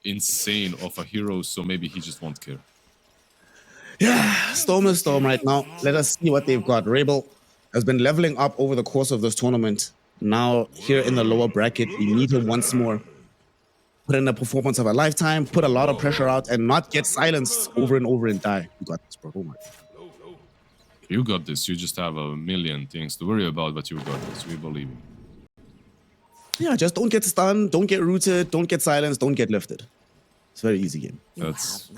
insane of a hero, so maybe he just won't care. Yeah, Storm is Storm right now. Let us see what they've got. Rabel has been leveling up over the course of this tournament. Now, here in the lower bracket, we need him once more. Put in a performance of a lifetime, put a lot of pressure out, and not get silenced over and over and die. You got this, bro. Oh my. You got this. You just have a million things to worry about, but you got this. We believe you. Yeah, just don't get stunned, don't get rooted, don't get silenced, don't get lifted. It's a very easy game. That's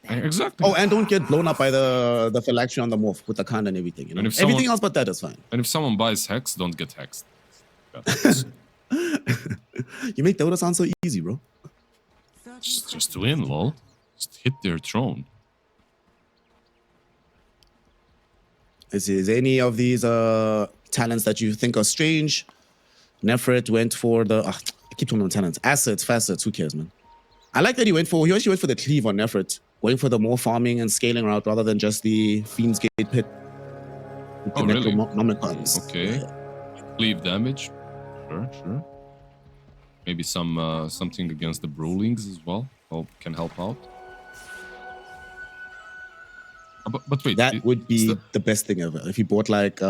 exactly. Oh, and don't get blown up by the phylactery on the morph with the Khan and everything. You know? And everything else but that is fine. And if someone buys Hex, don't get hexed. You make Dota sound so easy, bro. Just win, lol. Just hit their throne. Is any of these talents that you think are strange? Nefrit went for the... I keep talking about talents. Assets, facets, who cares, man? I like that he actually went for the cleave on Nefrit, going for the more farming and scaling route rather than just the Fiend's Gate pit. Oh, really? Okay. Yeah. Cleave damage. Sure. Maybe some something against the Brawlings as well. Can help out. But wait, that would be the best thing ever if he bought like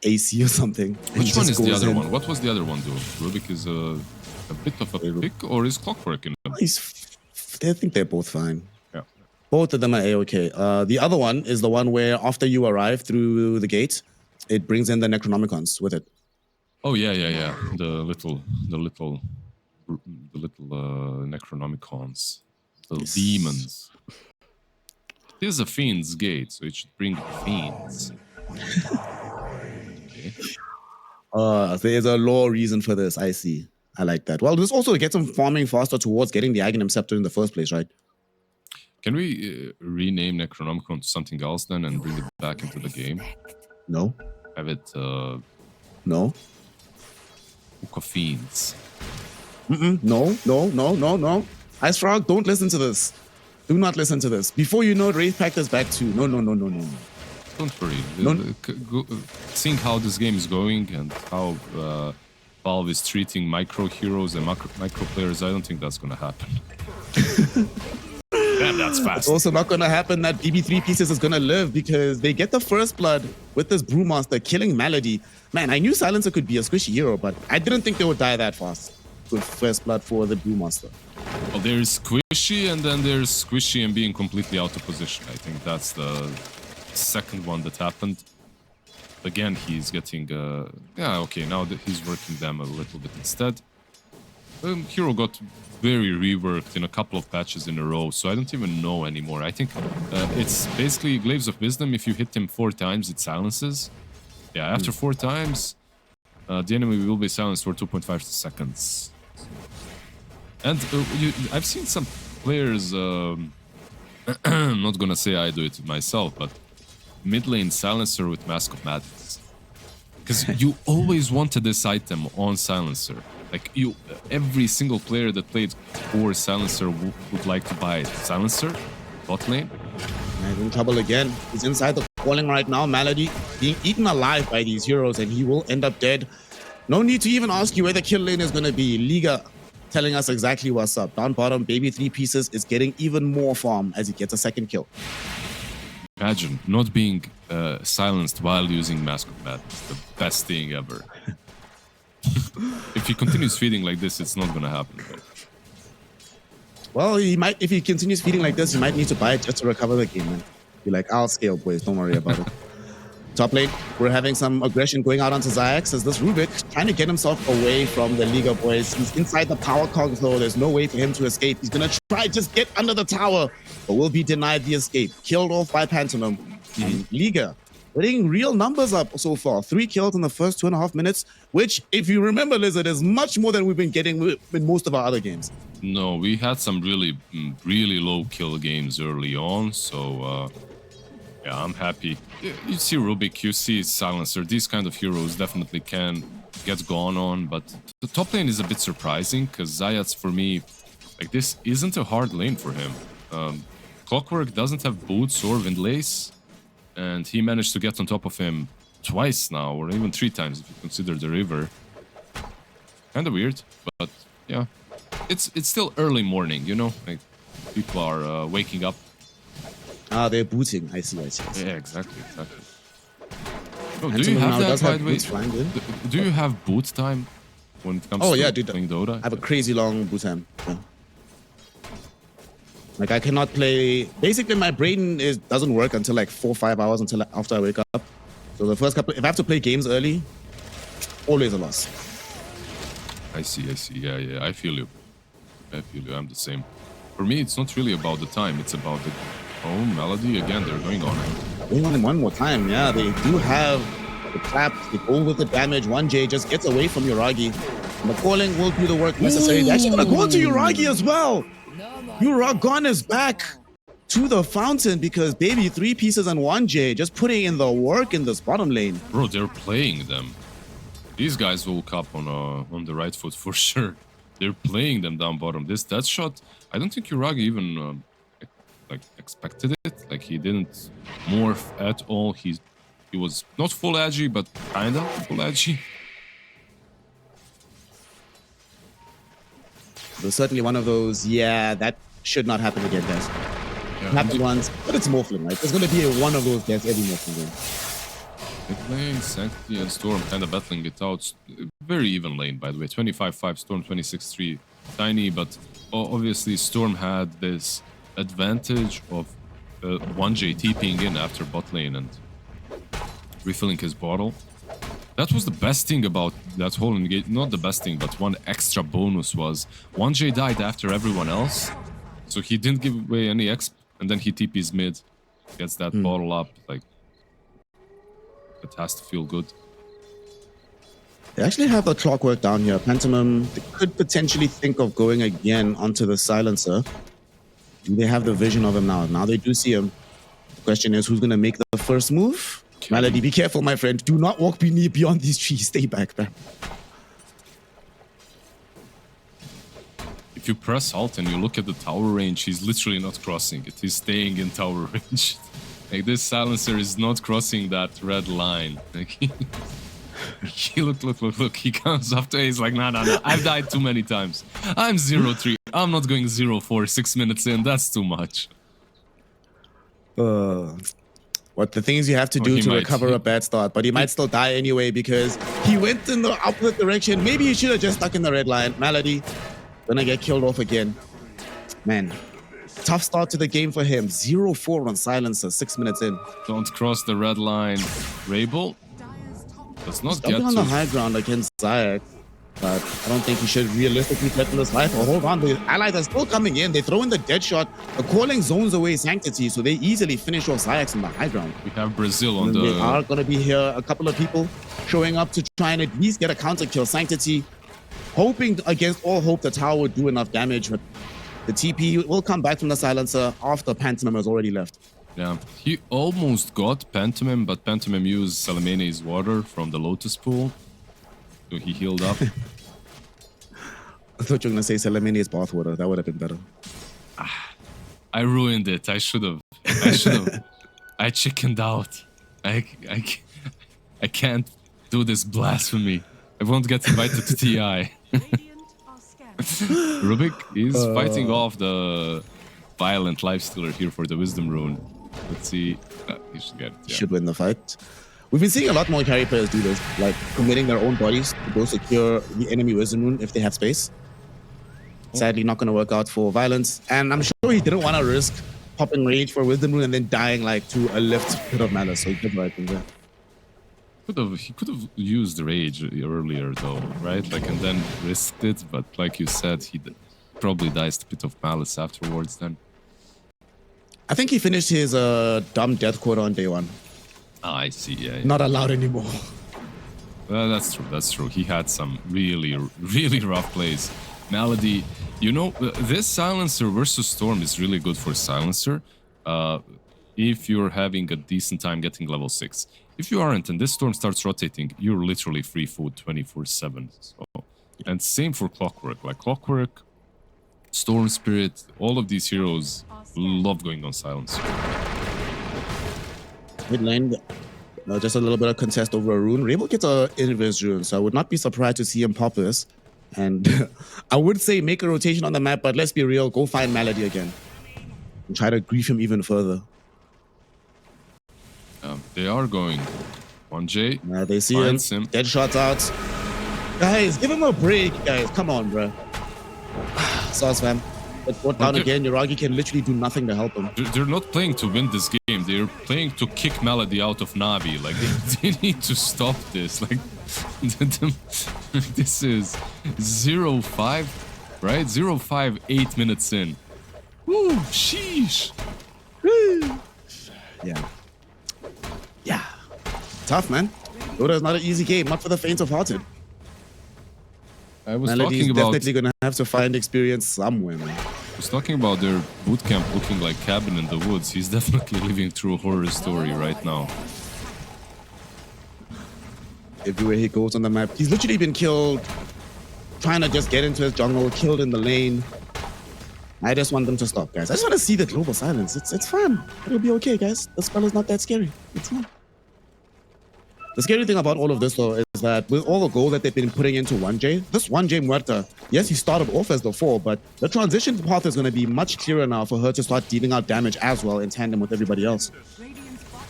AC or something. Which one is the other one? What was the other one doing? Rubik is a bit of a pick, or is Clockwork in them? I think they're both fine. Yeah. Both of them are A-okay. The other one is the one where after you arrive through the gate, it brings in the Necronomicons with it. Oh yeah. The little Necronomicons, the demons. It is a Fiend's Gate, so it should bring Fiends. Okay. There's a lore reason for this, I see. I like that. Well, this also gets him farming faster towards getting the Aghanim Scepter in the first place, right? Can we rename Necronomicon to something else then and bring it back into the game? No. Have it... No. Book of Fiends. No. Ice Frog, don't listen to this. Do not listen to this. Before you know it, Wraith Pact is back too. No. Don't worry. Seeing how this game is going and how Valve is treating micro heroes and micro players, I don't think that's gonna happen. Damn, that's fast. It's also not gonna happen that BB3 Pieces is gonna live because they get the first blood with this Brewmaster killing Malady. Man, I knew Silencer could be a squishy hero, but I didn't think they would die that fast with first blood for the Brewmaster. Well, there's squishy, and then there's squishy and being completely out of position. I think that's the second one that happened. Again, he's getting... yeah, okay, now that he's working them a little bit instead. Hero got very reworked in a couple of patches in a row, so I don't even know anymore. I think it's basically Glaives of Wisdom. If you hit him 4 times, it silences. Yeah, after 4 times, the enemy will be silenced for 2.5 seconds. And I've seen some players, I'm not gonna say I do it myself, but mid lane Silencer with Mask of Madness. Because you always wanted this item on Silencer. Like, every single player that played for Silencer would like to buy it. Silencer, bot lane. He's in trouble again. He's inside the calling right now. Malady being eaten alive by these heroes, and he will end up dead. No need to even ask you where the kill lane is gonna be. L1ga telling us exactly what's up. Down bottom, Baby 3 Pieces is getting even more farm as he gets a second kill. Imagine not being silenced while using Mask of Madness. The best thing ever. If he continues feeding like this, it's not gonna happen. Well, he might. If he continues feeding like this, he might need to buy it just to recover the game, man. Be like, I'll scale, boys. Don't worry about it. Top lane, we're having some aggression going out onto Zayax as this Rubik trying to get himself away from the L1ga boys. He's inside the power cogs though. There's no way for him to escape. He's gonna try just get under the tower, but will be denied the escape. Killed off by Pantomime. And L1ga putting real numbers up so far. 3 kills in the first 2.5 minutes, which, if you remember, Lizard, is much more than we've been getting in most of our other games. No, we had some really low kill games early on, so yeah, I'm happy. You see Rubik, you see Silencer, these kind of heroes definitely can get gone on, but the top lane is a bit surprising, because Zayats, for me, like, this isn't a hard lane for him. Clockwork doesn't have boots or Windlace, and he managed to get on top of him twice now, or even 3 times if you consider the river. Kinda weird, but yeah. it's still early morning, you know, like people are waking up. Ah, they're booting. I see. Yeah, exactly. Oh, do Phantom you have now that, does by have the way? boots flying in. Do you have boot time when it comes Oh to yeah, dude. playing Dota? I have a crazy long boot time. Yeah. Like I cannot play. Basically, my brain doesn't work until like 4 or 5 hours until after I wake up. So the first couple, if I have to play games early, always a loss. I see. Yeah. I feel you. I'm the same. For me, it's not really about the time. It's about the melody. Again, they're going on. Going on one more time. Yeah, they do have the claps. They go with the damage. 1J just gets away from Uragi. And the calling will do the work necessary. They're actually going to go to Uragi as well. Uragon is back to the fountain because baby 3 pieces and 1J just putting in the work in this bottom lane. Bro, they're playing them. These guys woke up on the right foot for sure. They're playing them down bottom. That shot, I don't think Uragi even like expected it. Like he didn't morph at all. He was not full agi, but kinda full agi. So certainly one of those. Yeah, that should not happen again, guys. Yeah, Happened once, but it's Morphling, right? There's going to be one of those deaths every Morphling game. They're playing Sanctity and Storm, kind of battling it out. Very even lane, by the way. 25-5 Storm, 26-3 Tiny, but obviously Storm had this advantage of 1J TPing in after bot lane and refilling his bottle. That was the best thing about that whole engage. Not the best thing, but one extra bonus was 1J died after everyone else, so he didn't give away any exp, and then he TPs mid, gets that bottle up. Like, it has to feel good. They actually have a clockwork down here. Pantomime, they could potentially think of going again onto the silencer. Do they have the vision of him now? Now they do see him. The question is, who's going to make the first move? Melody, be careful, my friend. Do not walk beyond these trees. Stay back, man. If you press alt and you look at the tower range, he's literally not crossing it. He's staying in tower range. Like, this silencer is not crossing that red line. Like, look. He comes up to A. He's like, no. I've died too many times. I'm 0-3. I'm not going 0-4 6 minutes in. That's too much. What the things you have to do to recover a bad start, but he might still die anyway because he went in the opposite direction. Maybe he should have just stuck in the red line. Melody gonna get killed off again. Man, tough start to the game for him. 0-4 on silencer, 6 minutes in. Don't cross the red line. Rabel does not get on the high ground against Zayak, but I don't think he should realistically threaten this life. Oh, hold on, the allies are still coming in. They throw in the dead shot. The calling zones away Sanctity, so they easily finish off Zayax on the high ground. We have Brazil on the... They are going to be here. A couple of people showing up to try and at least get a counter kill. Sanctity hoping against all hope the tower would do enough damage, but the TP will come back from the silencer after Pantomime has already left. Yeah, he almost got Pantomime, but Pantomime used Salamene's water from the Lotus pool. So he healed up. I thought you were going to say Salamene's bathwater. That would have been better. I ruined it. I should have. I chickened out. I can't do this blasphemy. I won't get invited to TI. Rubik is fighting off the violent lifestealer here for the Wisdom Rune. Let's see. He should get it. Yeah. Should win the fight. We've been seeing a lot more carry players do this, like committing their own bodies to go secure the enemy Wisdom Rune if they have space. Sadly, not going to work out for Violence. And I'm sure he didn't want to risk popping Rage for Wisdom Rune and then dying like to a left Pit of Malice. So he did the right thing there. He could have used Rage earlier though, right? Like, and then risked it. But like you said, he probably dies to Pit of Malice afterwards then. I think he finished his dumb death quota on day one. Ah, I see, yeah. Not allowed anymore. Well, that's true. He had some really rough plays. Melody, you know, this Silencer versus Storm is really good for Silencer if you're having a decent time getting level 6. If you aren't and this Storm starts rotating, you're literally free food 24/7. So, and same for Clockwork. Like Clockwork, Storm Spirit, all of these heroes love going on Silencer. Mid lane, just a little bit of contest over a rune. Rabel gets a Invis rune, so I would not be surprised to see him pop this. And I would say make a rotation on the map, but let's be real, go find Malady again. And try to grief him even further. They are going. 1J. They see him. Dead shots out. Guys, give him a break, guys. Come on, bro. Sauce, fam. But brought down again. L1ga can literally do nothing to help him. They're not playing to win this game. They're playing to kick Malady out of Navi. Like, they need to stop this. Like, this is 0-5, right? 0-5, 8 minutes in. Woo, sheesh. Woo. Yeah. Tough, man. Dota is not an easy game, not for the faint of hearted. I was Malady's talking about definitely gonna have to find experience somewhere, man. I was talking about their bootcamp looking like Cabin in the Woods. He's definitely living through a horror story right now. Everywhere he goes on the map, he's literally been killed, trying to just get into his jungle, killed in the lane. I just want them to stop, guys. I just want to see the global silence. It's fun. It'll be okay, guys. The spell is not that scary. It's fine. The scary thing about all of this, though, is that with all the gold that they've been putting into 1J, this 1J Muerta, yes, he started off as the 4, but the transition path is going to be much clearer now for her to start dealing out damage as well in tandem with everybody else.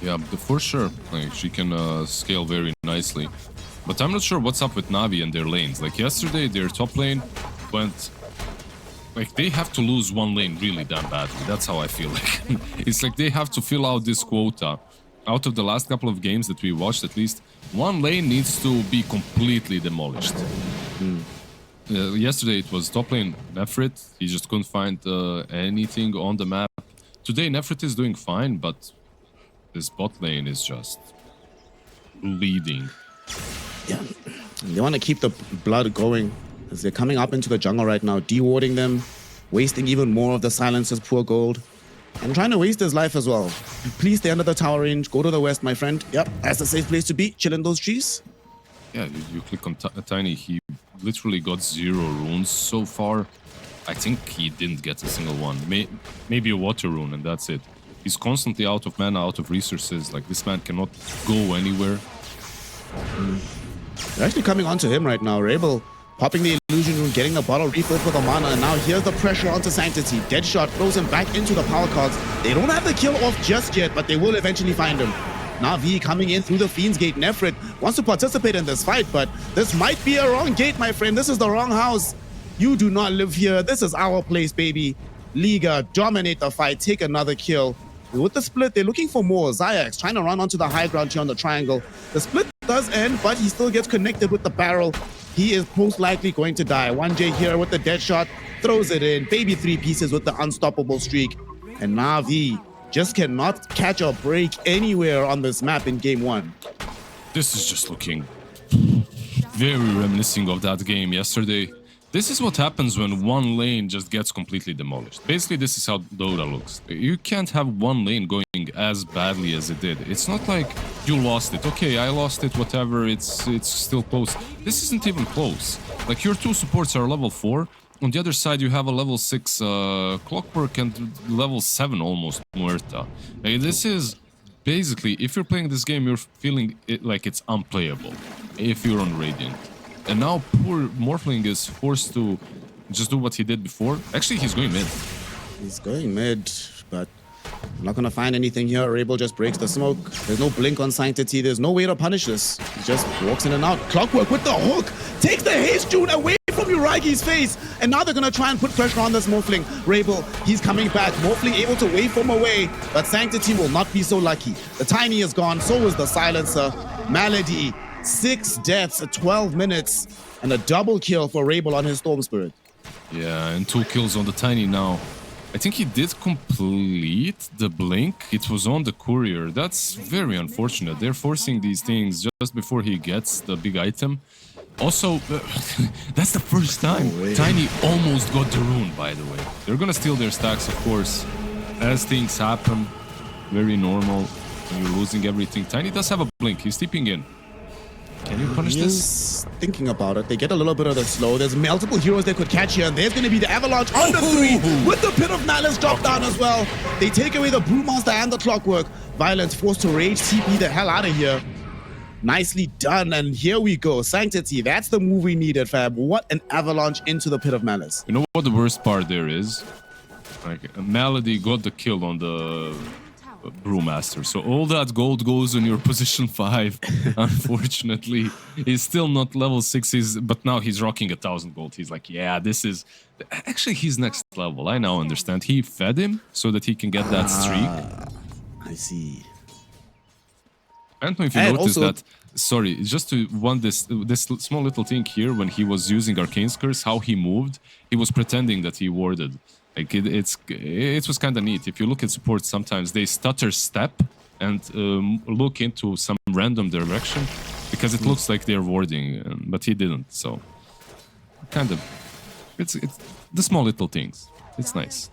Yeah, for sure. Like, she can scale very nicely. But I'm not sure what's up with Navi and their lanes. Like, yesterday, their top lane went... Like, they have to lose one lane really damn badly. That's how I feel like. It's like they have to fill out this quota. Out of the last couple of games that we watched, at least one lane needs to be completely demolished. Yesterday it was top lane Nefrit. He just couldn't find anything on the map. Today Nefrit is doing fine, but this bot lane is just bleeding. Yeah, they want to keep the blood going as they're coming up into the jungle right now, dewarding them, wasting even more of the silencer's poor gold. And trying to waste his life as well. Please stay under the tower range. Go to the west, my friend. Yep, that's a safe place to be. Chill in those trees. Yeah, you click on Tiny. He literally got 0 runes so far. I think he didn't get a single one. Maybe a water rune, and that's it. He's constantly out of mana, out of resources. Like, this man cannot go anywhere. They're actually coming onto him right now. Rabel popping the illusion rune, getting a bottle refill for the mana, and now here's the pressure onto Sanctity. Deadshot throws him back into the power cards. They don't have the kill off just yet, but they will eventually find him. Navi coming in through the Fiend's Gate. Nefrit wants to participate in this fight, but this might be a wrong gate, my friend. This is the wrong house. You do not live here. This is our place, baby. L1ga, dominate the fight, take another kill. With the split, they're looking for more. Xyx trying to run onto the high ground here on the triangle. The split does end, but he still gets connected with the barrel. He is most likely going to die. 1J here with the dead shot, throws it in. Baby 3 pieces with the unstoppable streak. And Navi just cannot catch a break anywhere on this map in game 1. This is just looking very reminiscent of that game yesterday. This is what happens when one lane just gets completely demolished. Basically, this is how Dota looks. You can't have one lane going as badly as it did. It's not like you lost it. Okay, I lost it, whatever, it's still close. This isn't even close. Like, your 2 supports are level 4. On the other side, you have a level 6 Clockwork and level 7 almost Muerta. Like, this is basically, if you're playing this game, you're feeling it like it's unplayable if you're on Radiant. And now poor Morphling is forced to just do what he did before. Actually, he's going mid. He's going mid, but I'm not going to find anything here. Rabel just breaks the smoke. There's no blink on Sanctity. There's no way to punish this. He just walks in and out. Clockwork with the hook. Takes the haste June away from L1ga's face. And now they're going to try and put pressure on this Morphling. Rabel, he's coming back. Morphling able to waveform away. But Sanctity will not be so lucky. The Tiny is gone. So is the Silencer. Malady. 6 deaths at 12 minutes. And a double kill for Rabel on his Storm Spirit. Yeah, and 2 kills on the Tiny now. I think he did complete the blink. It was on the courier. That's very unfortunate. They're forcing these things just before he gets the big item. Also, that's the first time Tiny almost got the rune, by the way. They're gonna steal their stacks, of course. As things happen, very normal when you're losing everything. Tiny does have a blink. He's tipping in. Can you punish this? Thinking about it. They get a little bit of the slow. There's multiple heroes they could catch here, and there's going to be the Avalanche on the 3 with the Pit of Malice drop down as well. They take away the Brewmaster and the Clockwork. Violence forced to rage TP the hell out of here. Nicely done. And here we go. Sanctity. That's the move we needed, fam. What an avalanche into the pit of malice. You know what the worst part there is? Like, Melody got the kill on the Brewmaster. So all that gold goes on your position 5. Unfortunately, he's still not level 6, but now he's rocking 1,000 gold. He's like, yeah, this is... Actually, he's next level. I now understand. He fed him so that he can get that streak. I see. I don't know if you noticed that. Sorry, just to want this small little thing here, when he was using Arcane's Curse, how he moved, he was pretending that he warded. Like it was kind of neat. If you look at support, sometimes they stutter step and look into some random direction because it looks like they're warding, but he didn't. So kind of, it's the small little things. It's nice.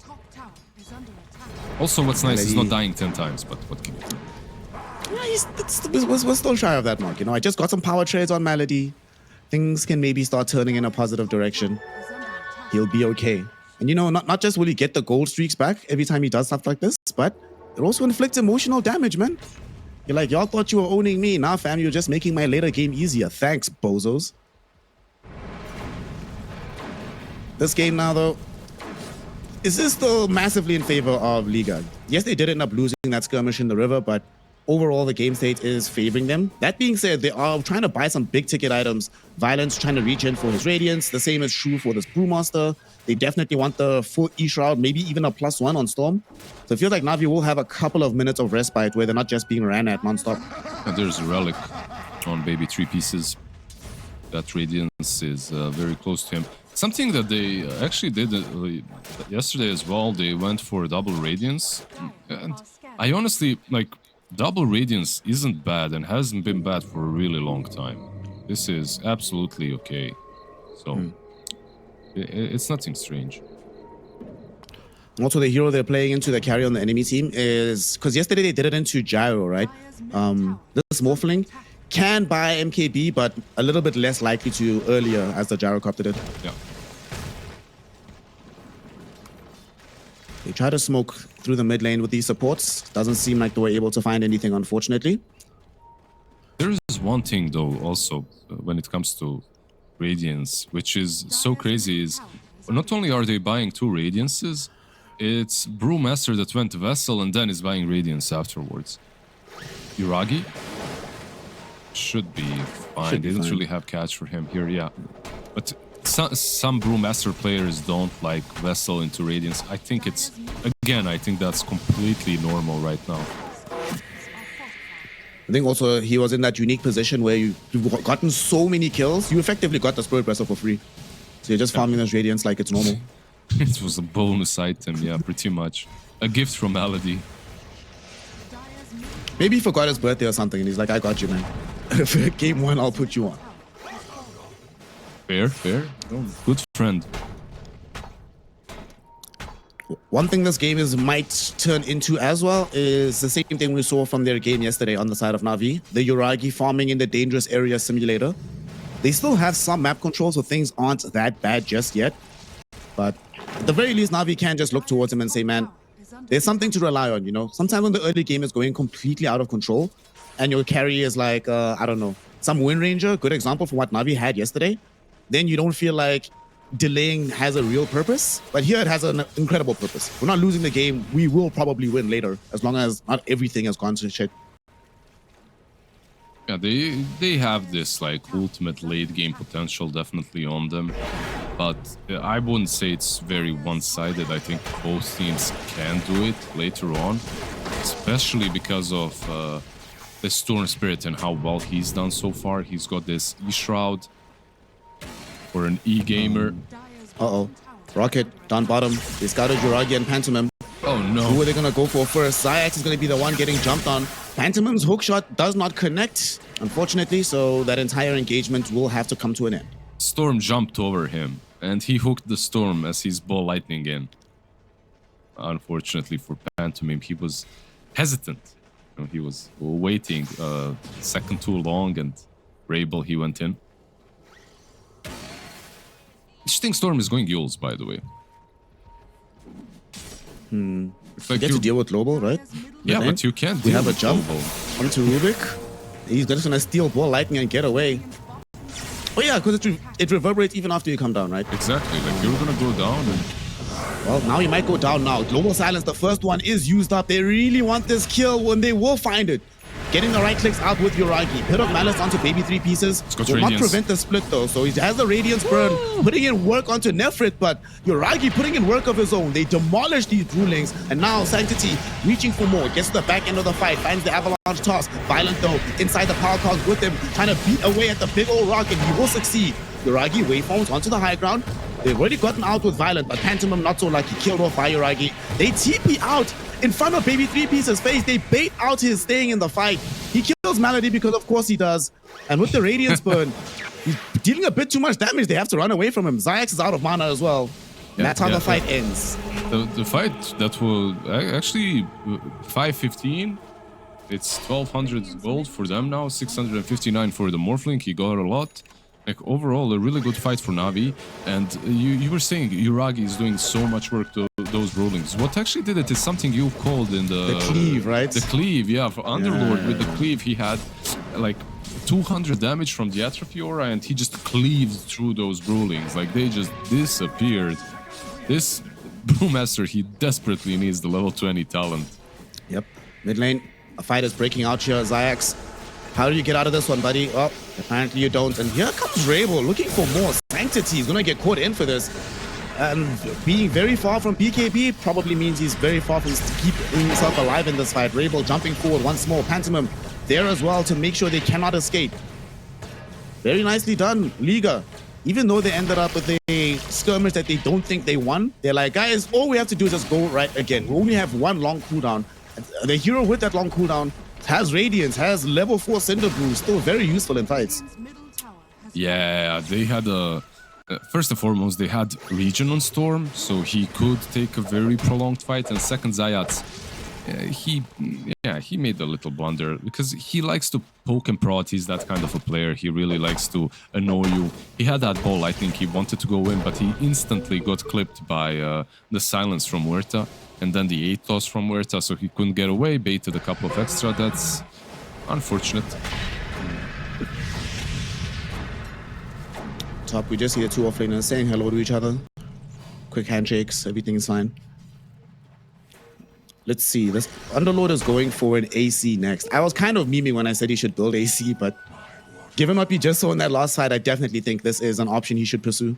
Also, what's nice is not dying 10 times, but what can you do? Yeah, we're still shy of that mark. You know, I just got some power trades on Melody. Things can maybe start turning in a positive direction. He'll be okay. And you know, not just will he get the gold streaks back every time he does stuff like this, but it also inflicts emotional damage, man. You're like, y'all thought you were owning me. Nah, fam, you're just making my later game easier. Thanks, bozos. This game now, though, is this still massively in favor of L1ga? Yes, they did end up losing that skirmish in the river, but overall, the game state is favoring them. That being said, they are trying to buy some big-ticket items. Violence trying to reach in for his Radiance. The same is true for this Brewmaster. They definitely want the full E-Shroud, maybe even a +1 on Storm. So it feels like Na'Vi will have a couple of minutes of respite where they're not just being ran at non-stop. And there's a relic on baby 3 pieces. That Radiance is very close to him. Something that they actually did yesterday as well, they went for double Radiance. And I honestly, like, double Radiance isn't bad and hasn't been bad for a really long time. This is absolutely okay. So, it's nothing strange. Also, the hero they're playing into the carry on the enemy team is... Because yesterday they did it into Gyro, right? This Morphling can buy MKB, but a little bit less likely to earlier as the Gyrocopter did. Yeah. They try to smoke through the mid lane with these supports. Doesn't seem like they were able to find anything, unfortunately. There is one thing, though, also, when it comes to Radiance, which is so crazy, is not only are they buying 2 Radiances, it's Brewmaster that went Vessel and then is buying Radiance afterwards. Uragi should be fine. They don't really have catch for him here, yeah. But some Brewmaster players don't like Vessel into Radiance. I think it's, again, I think that's completely normal right now. I think also he was in that unique position where you've gotten so many kills, you effectively got the Spirit Wrestle for free. So you're just farming those Radiance like it's normal. It was a bonus item, yeah, pretty much. A gift from Melody. Maybe he forgot his birthday or something and he's like, I got you, man. Game 1, I'll put you on. Fair, fair. Oh, good friend. One thing this game might turn into as well is the same thing we saw from their game yesterday on the side of Na'Vi. The Uragi farming in the dangerous area simulator. They still have some map control, so things aren't that bad just yet. But at the very least, Na'Vi can just look towards him and say, man, there's something to rely on, you know? Sometimes when the early game is going completely out of control and your carry is like, I don't know, some Wind Ranger, good example for what Na'Vi had yesterday, then you don't feel like delaying has a real purpose. But here it has an incredible purpose. We're not losing the game. We will probably win later, as long as not everything has gone to shit. Yeah, they have this like ultimate late game potential definitely on them, but I wouldn't say it's very one-sided. I think both teams can do it later on, especially because of the Storm Spirit and how well he's done so far. He's got this E-Shroud for an E-gamer. Uh-oh. Rocket down bottom. They scouted Uragi and Pantomime. Oh no. Who are they going to go for first? Zyax is going to be the one getting jumped on. Pantomime's hookshot does not connect, unfortunately, so that entire engagement will have to come to an end. Storm jumped over him, and he hooked the Storm as he's ball lightning in. Unfortunately for Pantomime, he was hesitant. You know, he was waiting a second too long, and Rabel, he went in. Interesting Storm is going Yules, by the way. You get to deal with global, right? Yeah, but you can't. We have a jump global. onto Rubik. He's just gonna steal ball lightning and get away. Oh yeah, because it reverberates even after you come down, right? Exactly. Like you're gonna go down and Well, now he might go down now. Global Silence, the first one is used up. They really want this kill when they will find it. Getting the right clicks out with EE-U. Pit of Malice onto Baby 3 pieces. Will not prevent the split though. So he has the Radiance burn, putting in work onto Nefrit, but EE-U putting in work of his own. They demolish these rulings, and now Sanctity reaching for more. Gets to the back end of the fight, finds the Avalanche toss. Violent though, inside the power cogs with him, trying to beat away at the big old rock, and he will succeed. EE-U waveforms onto the high ground. They've already gotten out with Violent, but Pantomime not so lucky. Killed off by EE-U. They TP out in front of Baby 3 Pieces' face. They bait out his staying in the fight. He kills Malady because of course he does. And with the Radiance burn, he's dealing a bit too much damage. They have to run away from him. Xyx is out of mana as well. Yeah, that's how the fight ends. The fight that will actually 515. It's 1200 gold for them now, 659 for the Morphling. He got a lot. Like overall, a really good fight for Navi. And you were saying EE-U is doing so much work to those rulings. What actually did it is something you called in the cleave, right? The cleave, yeah. For Underlord with the cleave, he had like 200 damage from the Atrophy Aura, and he just cleaved through those rulings. Like they just disappeared. This Brewmaster, he desperately needs the level 20 talent. Yep. Mid lane, a fight is breaking out here. Xyx, how do you get out of this one, buddy? Oh, apparently you don't. And here comes Rabel looking for more. Sanctity is going to get caught in for this. And being very far from BKB probably means he's very far from keeping himself alive in this fight. Rabel jumping forward once more. Pantomime there as well to make sure they cannot escape. Very nicely done, Liga. Even though they ended up with a skirmish that they don't think they won, they're like, guys, all we have to do is just go right again. We only have one long cooldown. The hero with that long cooldown has Radiance, has level 4 Cinder Brew, still very useful in fights. Yeah, they had a... first and foremost, they had Region on Storm, so he could take a very prolonged fight, and second, Zayat, he made a little blunder, because he likes to poke and prod. He's that kind of a player. He really likes to annoy you. He had that ball, I think he wanted to go in, but he instantly got clipped by the silence from Huerta, and then the 8 toss from Huerta, so he couldn't get away, baited a couple of extra. That's unfortunate. Top, we just see the two offlaners saying hello to each other. Quick handshakes, everything is fine. Let's see, this Underlord is going for an AC next. I was kind of memeing when I said he should build AC, but given what we just saw in that last fight, I definitely think this is an option he should pursue.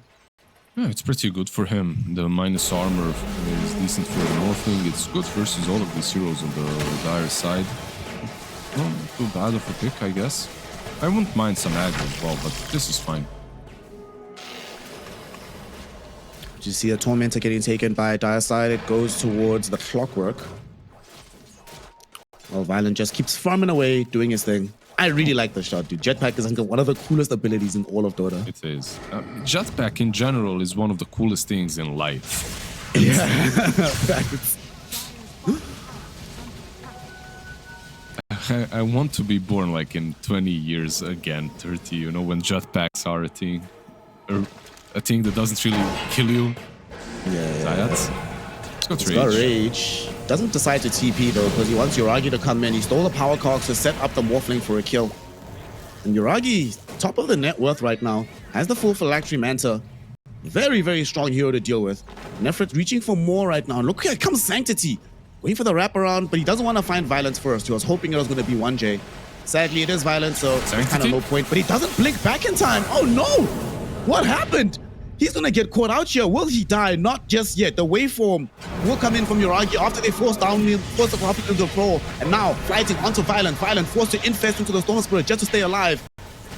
Yeah, it's pretty good for him. The minus armor is decent for the Morphling. It's good versus all of these heroes on the dire side. Not too bad of a pick, I guess. I wouldn't mind some aggro as well, but this is fine. You see a Tormentor getting taken by dire side. It goes towards the Clockwork. Well, Violent just keeps farming away, doing his thing. I really like the shot, dude. Jetpack is one of the coolest abilities in all of Dota. It is. Jetpack in general is one of the coolest things in life. Yeah. I want to be born like in 20 years again, 30, you know, when jetpacks are a thing. Or a thing that doesn't really kill you. Yeah. It's got Rage. Got Rage. Doesn't decide to TP though, because he wants EE-U to come in. He stole the power cogs to set up the Morphling for a kill. And EE-U, top of the net worth right now, has the full Phylactery Manta. Very, very strong hero to deal with. Nefrit reaching for more right now. Look, here comes Sanctity. Waiting for the wraparound, but he doesn't want to find Violence first. He was hoping it was going to be 1J. Sadly, it is Violence, so kind of no point. But he doesn't blink back in time. Oh no! What happened? He's gonna get caught out here. Will he die? Not just yet. The waveform will come in from EE-U after they force the Clockwork into the floor. And now fighting onto Violent. Violent forced to infest into the Storm Spirit just to stay alive.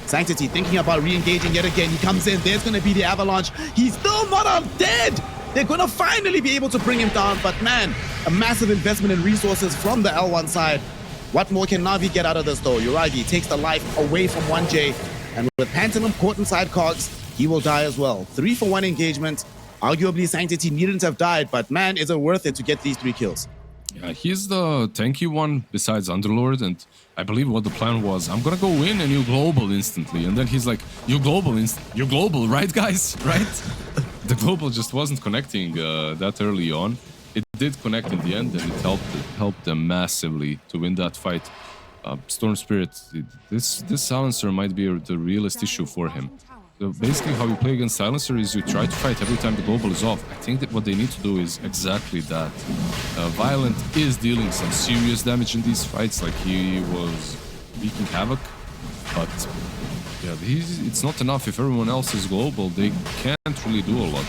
Sanctity thinking about re-engaging yet again. He comes in. There's gonna be the Avalanche. He's still not dead. They're gonna finally be able to bring him down. But man, a massive investment in resources from the L1 side. What more can Navi get out of this though? EE-U takes the life away from 1J. And with Pantomime caught inside cogs, he will die as well. 3-for-1 engagement. Arguably, Sanctity needn't have died, but man, is it worth it to get these 3 kills. Yeah, he's the tanky one besides Underlord, and I believe what the plan was, I'm gonna go in and you global instantly. And then he's like, you global, right guys? Right? The global just wasn't connecting that early on. It did connect in the end, and it helped them massively to win that fight. Storm Spirit, this silencer might be the realest issue for him. So basically how you play against silencer is you try to fight every time the global is off. I think that what they need to do is exactly that. Violent is dealing some serious damage in these fights, like he was wreaking havoc, but yeah, it's not enough. If everyone else is global, they can't really do a lot.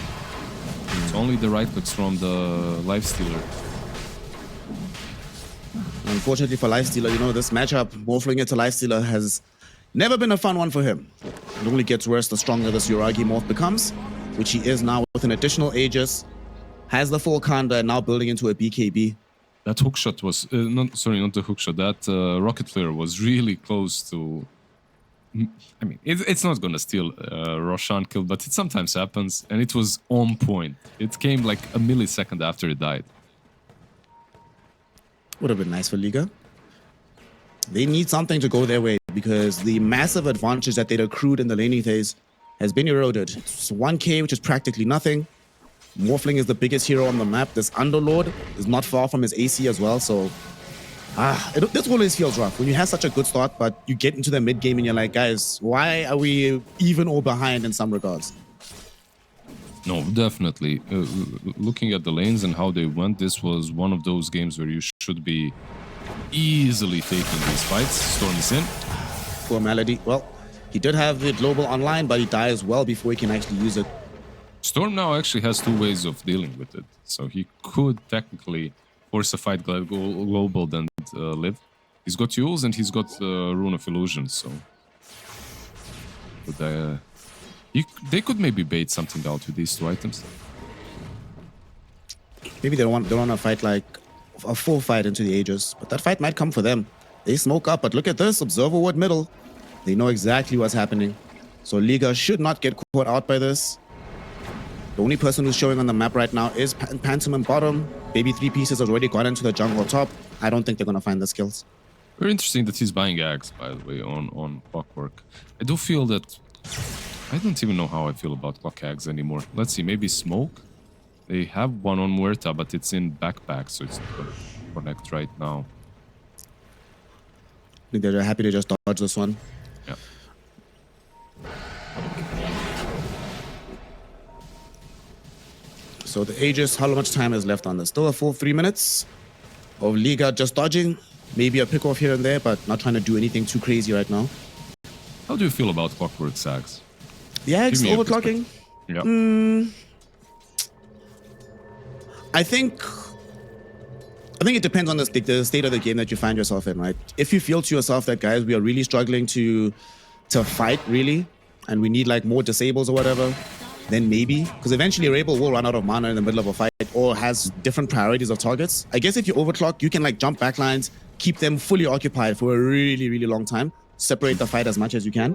It's only the right clicks from the Lifestealer. Unfortunately for Lifestealer, you know, this matchup, morphing into Lifestealer, has never been a fun one for him. It only gets worse the stronger this L1ga morph becomes, which he is now with an additional Aegis, has the full Kanda, and now building into a BKB. That hookshot was, not the hookshot, that rocket flare was really close to... I mean, it's not gonna steal Roshan kill, but it sometimes happens, and it was on point. It came like a millisecond after it died. Would have been nice for Liga. They need something to go their way because the massive advantage that they'd accrued in the laning phase has been eroded. It's 1k, which is practically nothing. Morphling is the biggest hero on the map. This Underlord is not far from his AC as well, so... this always feels rough when you have such a good start, but you get into the mid game and you're like, guys, why are we even or behind in some regards? No, definitely. Looking at the lanes and how they went, this was one of those games where you should be easily taking these fights. Storm is in. Poor Melody. Well, he did have the global online, but he dies well before he can actually use it. Storm now actually has two ways of dealing with it. So he could technically force a fight global then live. He's got Yules and he's got Rune of Illusion, so... But, they could maybe bait something out with these two items. Maybe they don't want to fight like a full fight into the Aegis, but that fight might come for them. They smoke up, but look at this, Observer Ward middle. They know exactly what's happening. So Liga should not get caught out by this. The only person who's showing on the map right now is Pantomime bottom. Baby 3 pieces already got into the jungle top. I don't think they're going to find the skills. Very interesting that he's buying Ags, by the way, on Clockwork. I do feel that... I don't even know how I feel about Clock Ags anymore. Let's see, maybe Smoke? They have one on Muerta, but it's in backpack, so it's not going to connect right now. I think they're happy to just dodge this one. Yeah. So the Aegis, how much time is left on this? Still a full 3 minutes of Liga just dodging. Maybe a pick off here and there, but not trying to do anything too crazy right now. How do you feel about Clockwork Sags? The Ags overclocking? Yeah. I think it depends on the state of the game that you find yourself in, right? If you feel to yourself that, guys, we are really struggling to fight, really, and we need like more disables or whatever, then maybe, because eventually Rabel will run out of mana in the middle of a fight or has different priorities of targets. I guess if you overclock, you can like jump backlines, keep them fully occupied for a really, really long time, separate the fight as much as you can.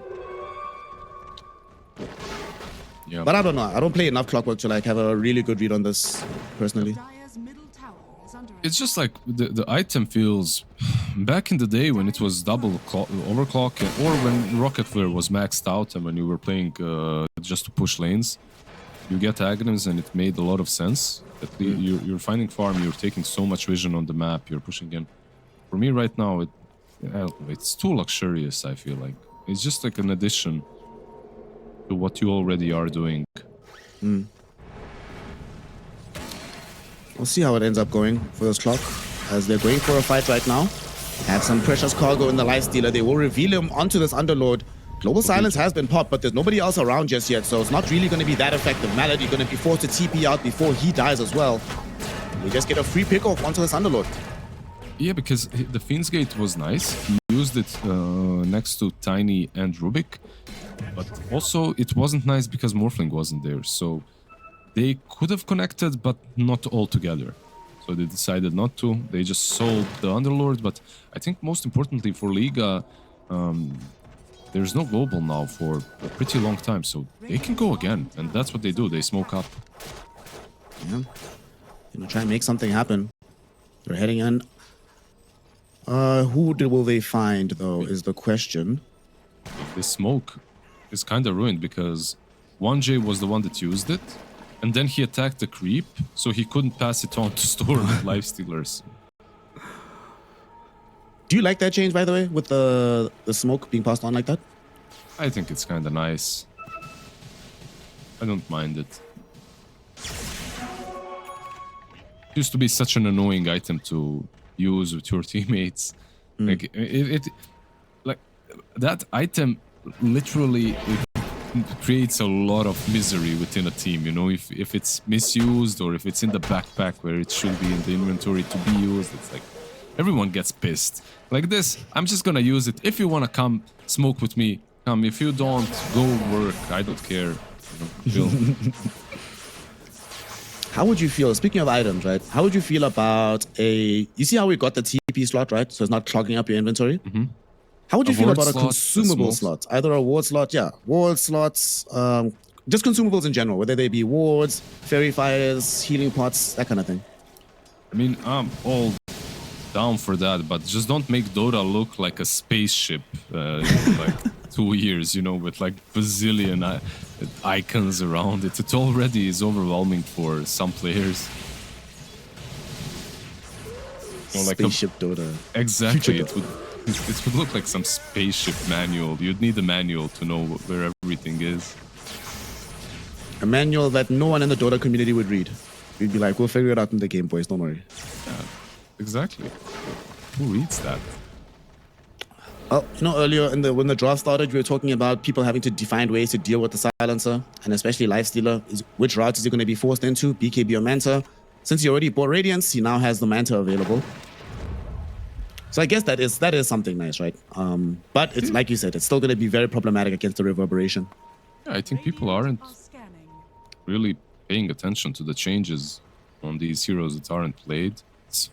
Yeah. But I don't know. I don't play enough Clockwork to like have a really good read on this personally. It's just like the item feels back in the day when it was double overclock, or when Rocket Flare was maxed out and when you were playing just to push lanes. You get Aghanim's and it made a lot of sense. That you're finding farm, you're taking so much vision on the map, you're pushing in. For me right now, it's too luxurious, I feel like. It's just like an addition to what you already are doing. We'll see how it ends up going for this clock, as they're going for a fight right now. Have some precious cargo in the Lifestealer. They will reveal him onto this Underlord. Global Silence has been popped, but there's nobody else around just yet, so it's not really going to be that effective. Malady going to be forced to TP out before he dies as well. We just get a free pick off onto this Underlord. Yeah, because the Fiend's Gate was nice. He used it next to Tiny and Rubik, but also it wasn't nice because Morphling wasn't there, so they could have connected, but not all together. So they decided not to. They just sold the Underlord, but I think most importantly for Liga, there's no global now for a pretty long time, so they can go again, and that's what they do. They smoke up. Yeah. Try and make something happen. They're heading in. Who will they find, though, is the question. This smoke is kind of ruined because 1J was the one that used it, and then he attacked the creep, so he couldn't pass it on to Storm and Lifestealers. Do you like that change, by the way, with the smoke being passed on like that? I think it's kind of nice. I don't mind it. It used to be such an annoying item to use with your teammates. Like like that item literally creates a lot of misery within a team, you know, if it's misused or if it's in the backpack where it should be in the inventory to be used. It's like everyone gets pissed. Like this, I'm just gonna use it. If you wanna come smoke with me, come. If you don't, go work. I don't care. How would you feel, speaking of items, right? How would you feel about you see how we got the TP slot, right? So it's not clogging up your inventory. How would you feel about a consumable slot? Either a ward slot, ward slots, just consumables in general, whether they be wards, fairy fires, healing pots, that kind of thing. I mean, I'm all down for that, but just don't make Dota look like a spaceship in like 2 years, you know, with like bazillion icons around it. It already is overwhelming for some players. You know, like spaceship Dota. Exactly. It would look like some spaceship manual. You'd need a manual to know where everything is. A manual that no one in the Dota community would read. We'd be like, we'll figure it out in the game, boys, don't worry. Yeah, exactly. Who reads that? Oh, you know, earlier when the draft started, we were talking about people having to find ways to deal with the silencer, and especially Lifestealer. Which route is he going to be forced into, BKB or Manta? Since he already bought Radiance, he now has the Manta available. So I guess that is something nice, right? But it's like you said, it's still going to be very problematic against the reverberation. Yeah, I think people aren't really paying attention to the changes on these heroes that aren't played. So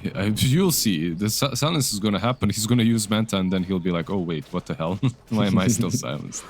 you'll see, the silence is going to happen. He's going to use Manta and then he'll be like, oh wait, what the hell? Why am I still silenced?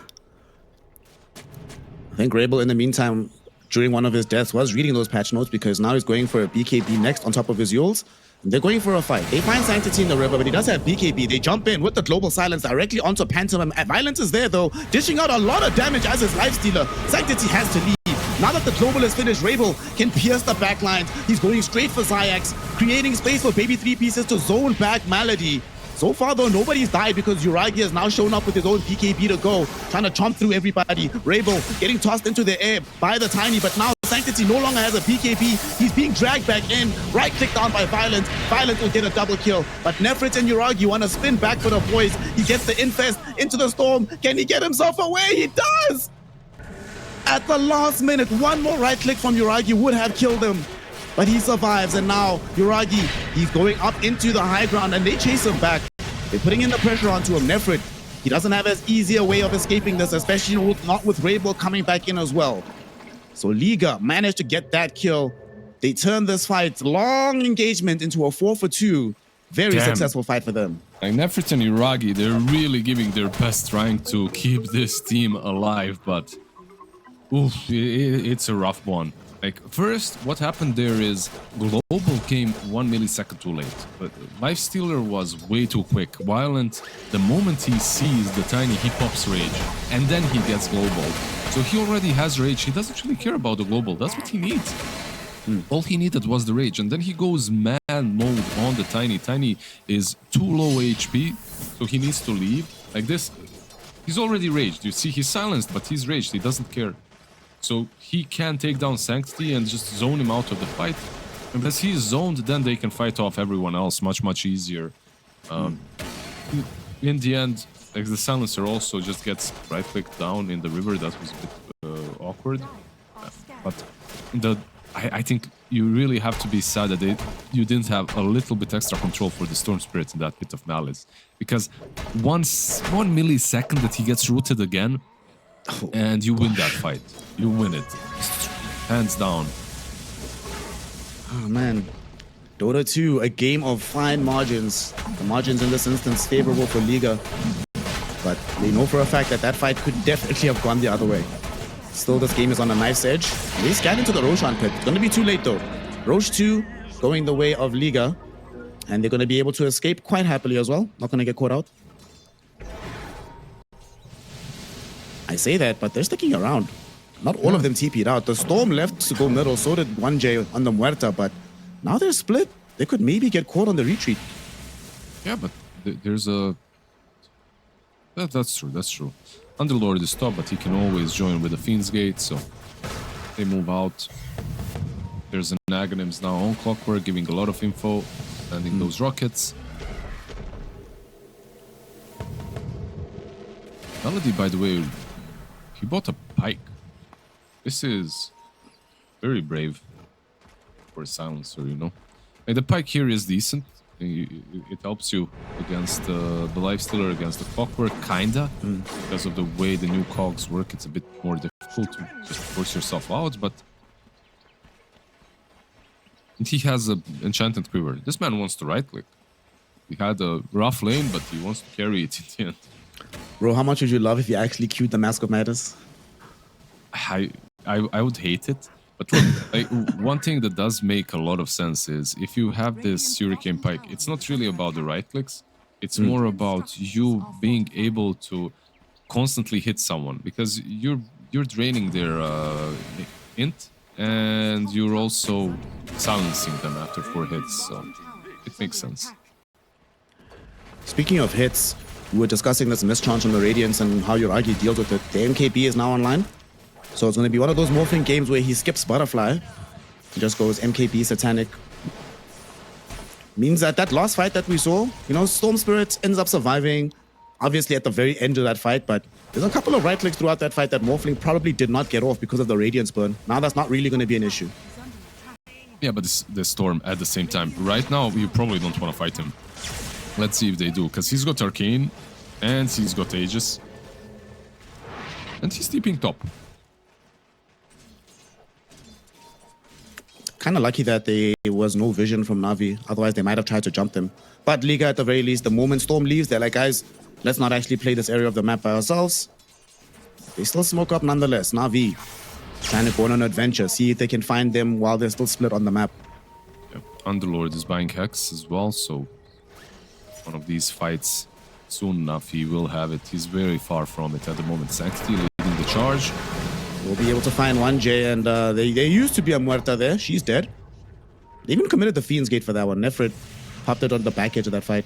I think Rabel, in the meantime, during one of his deaths, was reading those patch notes because now he's going for a BKB next on top of his Yules. They're going for a fight. They find Sanctity in the river, but he does have BKB. They jump in with the global silence directly onto Phantom. Violence is there, though, dishing out a lot of damage as his Lifestealer. Sanctity has to leave. Now that the global is finished, Rabel can pierce the backlines. He's going straight for Xyx, creating space for Baby 3 pieces to zone back Malady. So far, though, nobody's died because EEU has now shown up with his own BKB to go, trying to chomp through everybody. Rabel getting tossed into the air by the Tiny, but now Sanctity no longer has a BKB. He's being dragged back in, right-clicked down by Violence. Violence will get a double kill, but Nefrit and EEU want to spin back for the boys. He gets the Infest into the Storm. Can he get himself away? He does! At the last minute, one more right-click from EEU would have killed him. But he survives, and now EEU, he's going up into the high ground, and they chase him back. They're putting in the pressure onto him. Nefrit, he doesn't have as easy a way of escaping this, especially not with Rabel coming back in as well. So L1ga managed to get that kill. They turned this fight, long engagement, into a 4-for-2. Very successful fight for them. Like Nefrit and EEU, they're really giving their best trying to keep this team alive, but oof, it's a rough one. Like, first, what happened there is Global came 1 millisecond too late, but Lifestealer was way too quick. Violent, the moment he sees the Tiny, he pops Rage, and then he gets Global. So he already has Rage, he doesn't really care about the Global, that's what he needs. All he needed was the Rage, and then he goes man mode on the Tiny. Tiny is too low HP, so he needs to leave. Like this, he's already raged, you see, he's silenced, but he's raged, he doesn't care. So he can take down Sanctity and just zone him out of the fight. And as he's zoned, then they can fight off everyone else much easier. In the end, like the silencer also just gets right-clicked down in the river. That was a bit awkward. But I think you really have to be sad that you didn't have a little bit extra control for the Storm Spirit in that Pit of Malice. Because 1 millisecond that he gets rooted again, and you win that fight. You win it. Hands down. Oh, man. Dota 2, a game of fine margins. The margins in this instance favorable for L1ga. But they know for a fact that fight could definitely have gone the other way. Still, this game is on a knife's edge. They scan into the Roshan pit. It's going to be too late, though. Roche 2 going the way of L1ga. And they're going to be able to escape quite happily as well. Not going to get caught out. I say that, but they're sticking around. Not all of them TP'd out. The Storm left to go middle, so did L1ga on the Muerta, but now they're split. They could maybe get caught on the retreat. Yeah, but there's a... That's true, that's true. Underlord is top, but he can always join with the Fiend's Gate, so they move out. There's an Aghanims now on Clockwork, giving a lot of info, landing those rockets. Melody, by the way, he bought a pike. This is very brave for a silencer, you know. And the pike here is decent. It helps you against the Lifestealer, against the Clockwork, kinda. Because of the way the new cogs work, it's a bit more difficult to just force yourself out, but... And he has an Enchanted Quiver. This man wants to right-click. He had a rough lane, but he wants to carry it in the end. Bro, how much would you love if you actually queued the Mask of Madness? I would hate it. But look, one thing that does make a lot of sense is if you have this Hurricane Pike, it's not really about the right clicks. It's more about you being able to constantly hit someone, because you're draining their int, and you're also silencing them after 4 hits. So it makes sense. Speaking of hits, we were discussing this mischance on the Radiance and how Uragi deals with it. The MKB is now online. So it's going to be one of those morphing games where he skips Butterfly. He just goes MKB Satanic. Means that last fight that we saw, you know, Storm Spirit ends up surviving, obviously at the very end of that fight, but there's a couple of right clicks throughout that fight that Morphling probably did not get off because of the Radiance burn. Now that's not really going to be an issue. Yeah, but the Storm at the same time. Right now, you probably don't want to fight him. Let's see if they do, because he's got Arcane, and he's got Aegis. And he's deeping top. Kind of lucky that there was no vision from Na'Vi. Otherwise, they might have tried to jump them. But Liga, at the very least, the moment Storm leaves, they're like, guys, let's not actually play this area of the map by ourselves. They still smoke up nonetheless. Na'Vi trying to go on an adventure, see if they can find them while they're still split on the map. Yep. Underlord is buying Hex as well, so one of these fights, soon enough, he will have it. He's very far from it at the moment. Sanctity leading the charge. We'll be able to find 1J, and there used to be a Muerta there. She's dead. They even committed the Fiend's Gate for that one. Nefrit popped it on the back edge of that fight.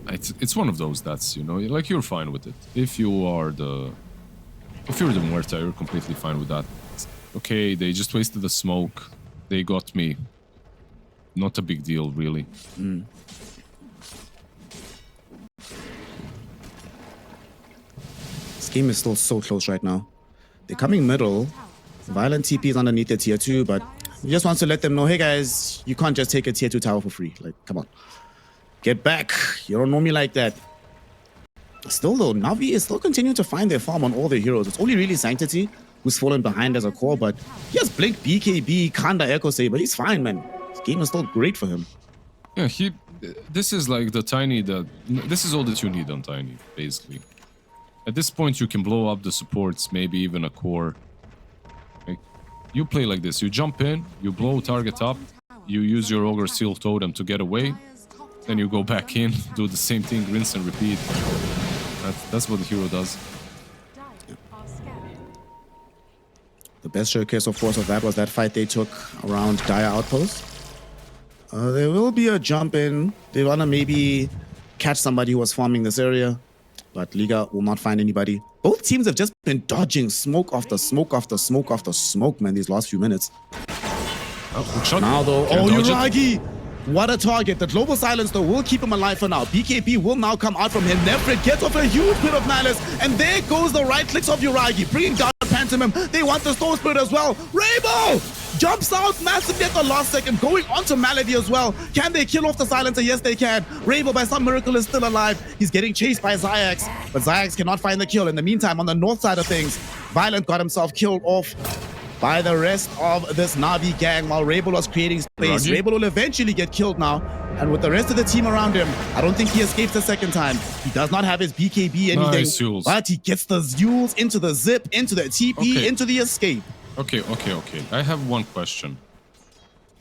It's one of those that's, you know, like you're fine with it. If you're the Muerta, you're completely fine with that. Okay, they just wasted the smoke. They got me. Not a big deal, really. This game is still so close right now. They're coming middle. Violent TP is underneath the tier 2, but he just wants to let them know, hey guys, you can't just take a tier 2 tower for free. Like, come on. Get back. You don't know me like that. Still though, Na'Vi is still continuing to find their farm on all their heroes. It's only really Sanctity who's fallen behind as a core, but he has Blink, BKB, Kanda, Echo Saber. He's fine, man. This game is still great for him. Yeah, this is like the Tiny this is all that you need on Tiny, basically. At this point, you can blow up the supports, maybe even a core. Like, you play like this. You jump in, you blow target up, you use your Ogre Seal Totem to get away, then you go back in, do the same thing, rinse and repeat. That's what the hero does. The best showcase, of course, of that was that fight they took around Dire Outpost. There will be a jump in. They want to maybe catch somebody who was farming this area. But Liga will not find anybody. Both teams have just been dodging smoke after smoke after smoke after smoke, man, these last few minutes. Oh, now, though, oh, Uragi! What a target. The Global Silence, though, will keep him alive for now. BKB will now come out from him. Nefrit gets off a huge bit of Malice. And there goes the right clicks of Uragi, bringing down Pantomime. They want the Storm Spirit as well. Rainbow jumps out massively at the last second, going onto Malady as well. Can they kill off the Silencer? Yes, they can. Rainbow, by some miracle, is still alive. He's getting chased by Xayah, but Xayah cannot find the kill. In the meantime, on the north side of things, Violent got himself killed off by the rest of this Na'Vi gang while Rabel was creating space. Rabel will eventually get killed now, and with the rest of the team around him, I don't think he escapes the second time. He does not have his BKB anything, nice, but he gets the Yules into the zip, into the TP, into the escape. Okay. I have one question.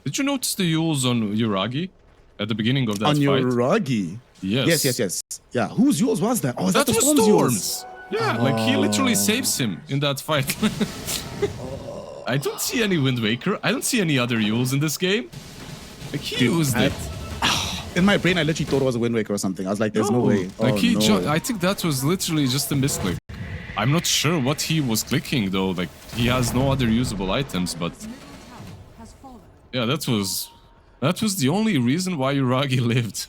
Did you notice the Yules on Uragi at the beginning of that fight? On Uragi? Yes. Yes. Yeah, whose Yules was that? Oh, that was Storm's. Yeah, like he literally saves him in that fight. I don't see any Wind Waker. I don't see any other Yules in this game. Like he used it. in my brain, I literally thought it was a Wind Waker or something. I was like, there's no way. Like Oh, no. I think that was literally just a misclick. I'm not sure what he was clicking though. Like he has no other usable items, but yeah, that was the only reason why EEU lived.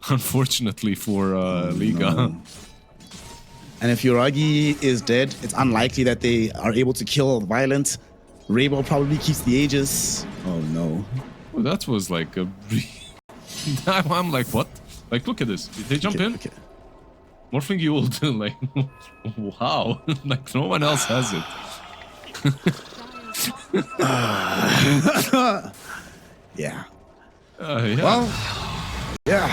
Unfortunately for Liga. No. And if EEU is dead, it's unlikely that they are able to kill Violent. Rainbow probably keeps the Aegis. Oh no. Well, that was like a... I'm like, what? Like, look at this. Did they jump in? Okay. Morphing Ult, like, wow. Like, no one else has it. Yeah. Yeah. Well, yeah.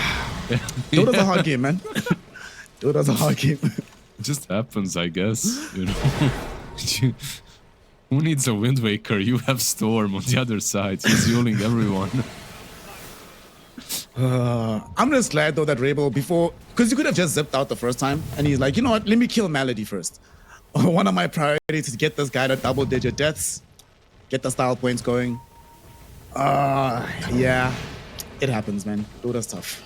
Dota's a hard game, man. Dota's a hard game. It just happens, I guess, you know. Who needs a Wind Waker? You have Storm on the other side. He's healing everyone. I'm just glad though that Rainbow before, because you could have just zipped out the first time, and he's like, you know what? Let me kill Malady first. One of my priorities is to get this guy to double-digit deaths, get the style points going. Yeah, it happens, man. Dota's tough.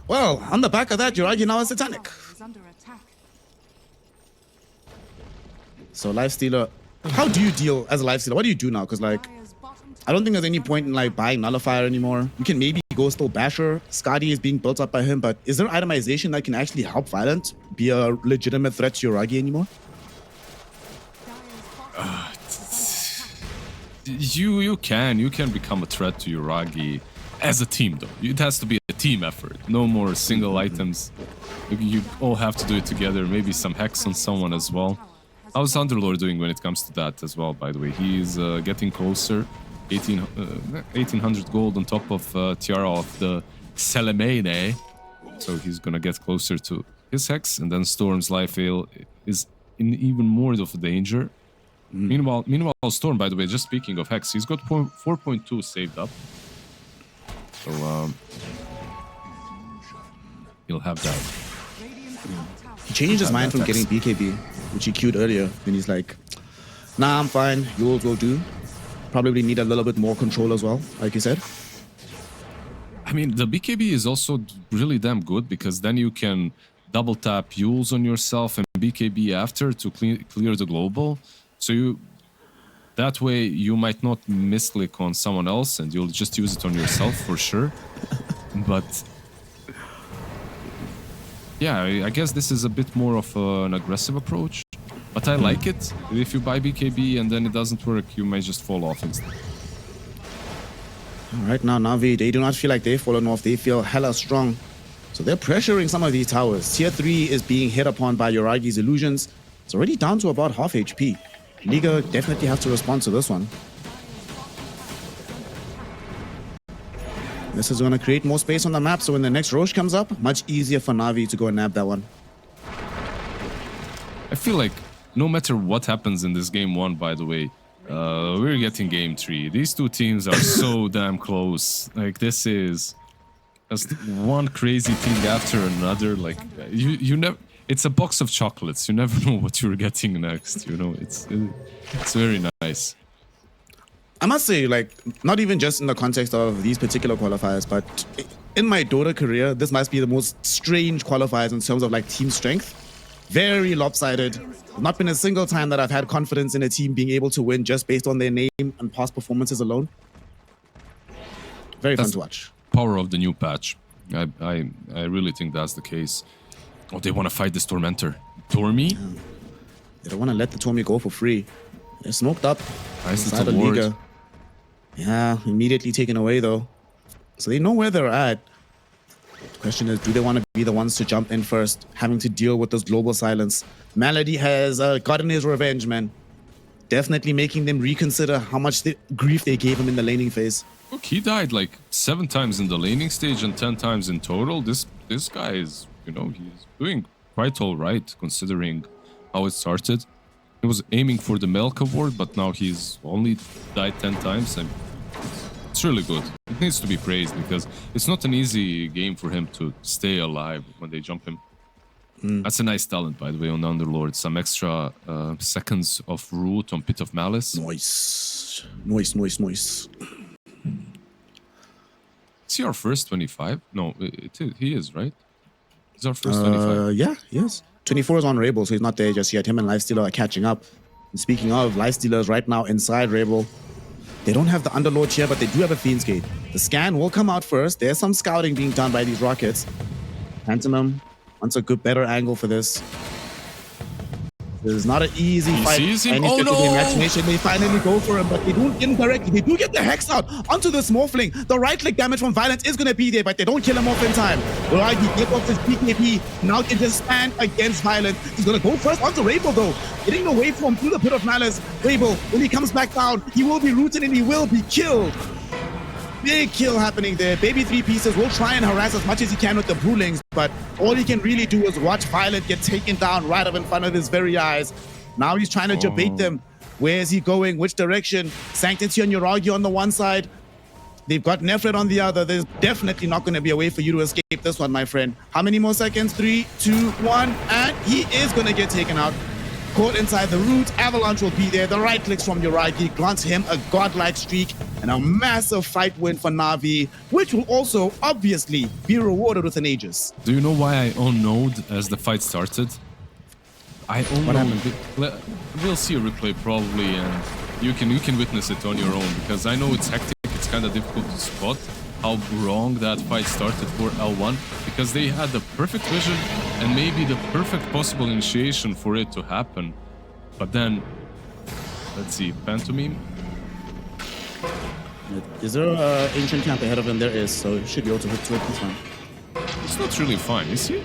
Well, on the back of that, EEU now is Satanic. So Lifestealer, how do you deal as a Lifestealer? What do you do now? Because like, I don't think there's any point in like buying Nullifier anymore. You can maybe go still Basher. Skadi is being built up by him, but is there itemization that can actually help Violent be a legitimate threat to EEU anymore? You can become a threat to EEU as a team though. It has to be a team effort. No more single items. You all have to do it together. Maybe some hex on someone as well. How's Underlord doing when it comes to that as well, by the way? He's getting closer. 1800 gold on top of Tiara of the Selemene. So he's gonna get closer to his hex, and then Storm's Life Ale is in even more of a danger. Meanwhile, Storm, by the way, just speaking of hex, he's got 4.2 saved up. So he'll have that. He changed his mind from getting BKB, which he queued earlier, and he's like, nah, I'm fine, Yules will do. Probably need a little bit more control as well, like you said. I mean, the BKB is also really damn good, because then you can double tap Yules on yourself and BKB after to clear the global. So that way you might not misclick on someone else and you'll just use it on yourself for sure. But yeah, I guess this is a bit more of an aggressive approach. But I like it. If you buy BKB and then it doesn't work, you may just fall off instead. Right now, Na'Vi, they do not feel like they've fallen off. They feel hella strong. So they're pressuring some of these towers. Tier 3 is being hit upon by EEU's illusions. It's already down to about half HP. Liga definitely has to respond to this one. This is going to create more space on the map, so when the next Roche comes up, much easier for Na'Vi to go and nab that one. I feel like no matter what happens in this game 1, by the way, we're getting game 3. These two teams are so damn close. Like, this is just one crazy thing after another. Like, you never... It's a box of chocolates. You never know what you're getting next, you know? It's very nice. I must say, like, not even just in the context of these particular qualifiers, but in my Dota career, this must be the most strange qualifiers in terms of, like, team strength. Very lopsided. Not been a single time that I've had confidence in a team being able to win just based on their name and past performances alone. Very fun to watch. Power of the new patch. I really think that's the case. Oh, they want to fight this Tormentor. Tormy? Yeah. They don't want to let the Tormy go for free. They're smoked up. Nice Inside the little ward. Liga. Yeah, immediately taken away though. So they know where they're at. The question is, do they want to be the ones to jump in first, having to deal with this global silence? Malady has gotten his revenge, man. Definitely making them reconsider how much grief they gave him in the laning phase. Look, he died like 7 times in the laning stage and 10 times in total. This guy is, you know, he's doing quite all right considering how it started. He was aiming for the Melka ward, but now he's only died 10 times. And it's really good. It needs to be praised because it's not an easy game for him to stay alive when they jump him. That's a nice talent, by the way, on the Underlord. Some extra seconds of root on Pit of Malice. Nice. Nice. Is he our first 25? No, he is, right? He's our first 25. Yeah, yes. 24 is on Rabel, so he's not there just yet. Him and Lifestealer are catching up. And speaking of, Lifestealer is right now inside Rabel. They don't have the Underlord here, but they do have a Fiend's Gate. The scan will come out first. There's some scouting being done by these rockets. Phantom wants a good, better angle for this. This is not an easy fight. Sees him. Any Oh, stretch of no! the imagination, they finally go for him, but they don't get him directly. They do get the Hex out onto this Morphling. The right-click damage from Violence is going to be there, but they don't kill him off in time. Well, he gets off his PKP. Now can just stand against Violence. He's going to go first onto Rabel, though. Getting away from through the Pit of Malice. Rabel, when he comes back down, he will be rooted and he will be killed. Big kill happening there. Baby 3 pieces will try and harass as much as he can with the Brewlings, but all he can really do is watch Violet get taken down right up in front of his very eyes. Now he's trying to debate them. Where is he going? Which direction? Sanctity and Uragi on the one side. They've got Nefret on the other. There's definitely not going to be a way for you to escape this one, my friend. How many more seconds? 3, 2, 1. And he is going to get taken out. Caught inside the root. Avalanche will be there. The right clicks from Uragi grants him a godlike streak and a massive fight win for Na'Vi, which will also obviously be rewarded with an Aegis. Do you know why I unknowed as the fight started? I unknowed. We'll see a replay probably, and you can witness it on your own, because I know it's hectic. It's kind of difficult to spot how wrong that fight started for L1, because they had the perfect vision and maybe the perfect possible initiation for it to happen. But then, let's see, Pantomime. Is there an ancient camp ahead of him? There is, so he should be able to hook to it this time. It's not really fine, is he?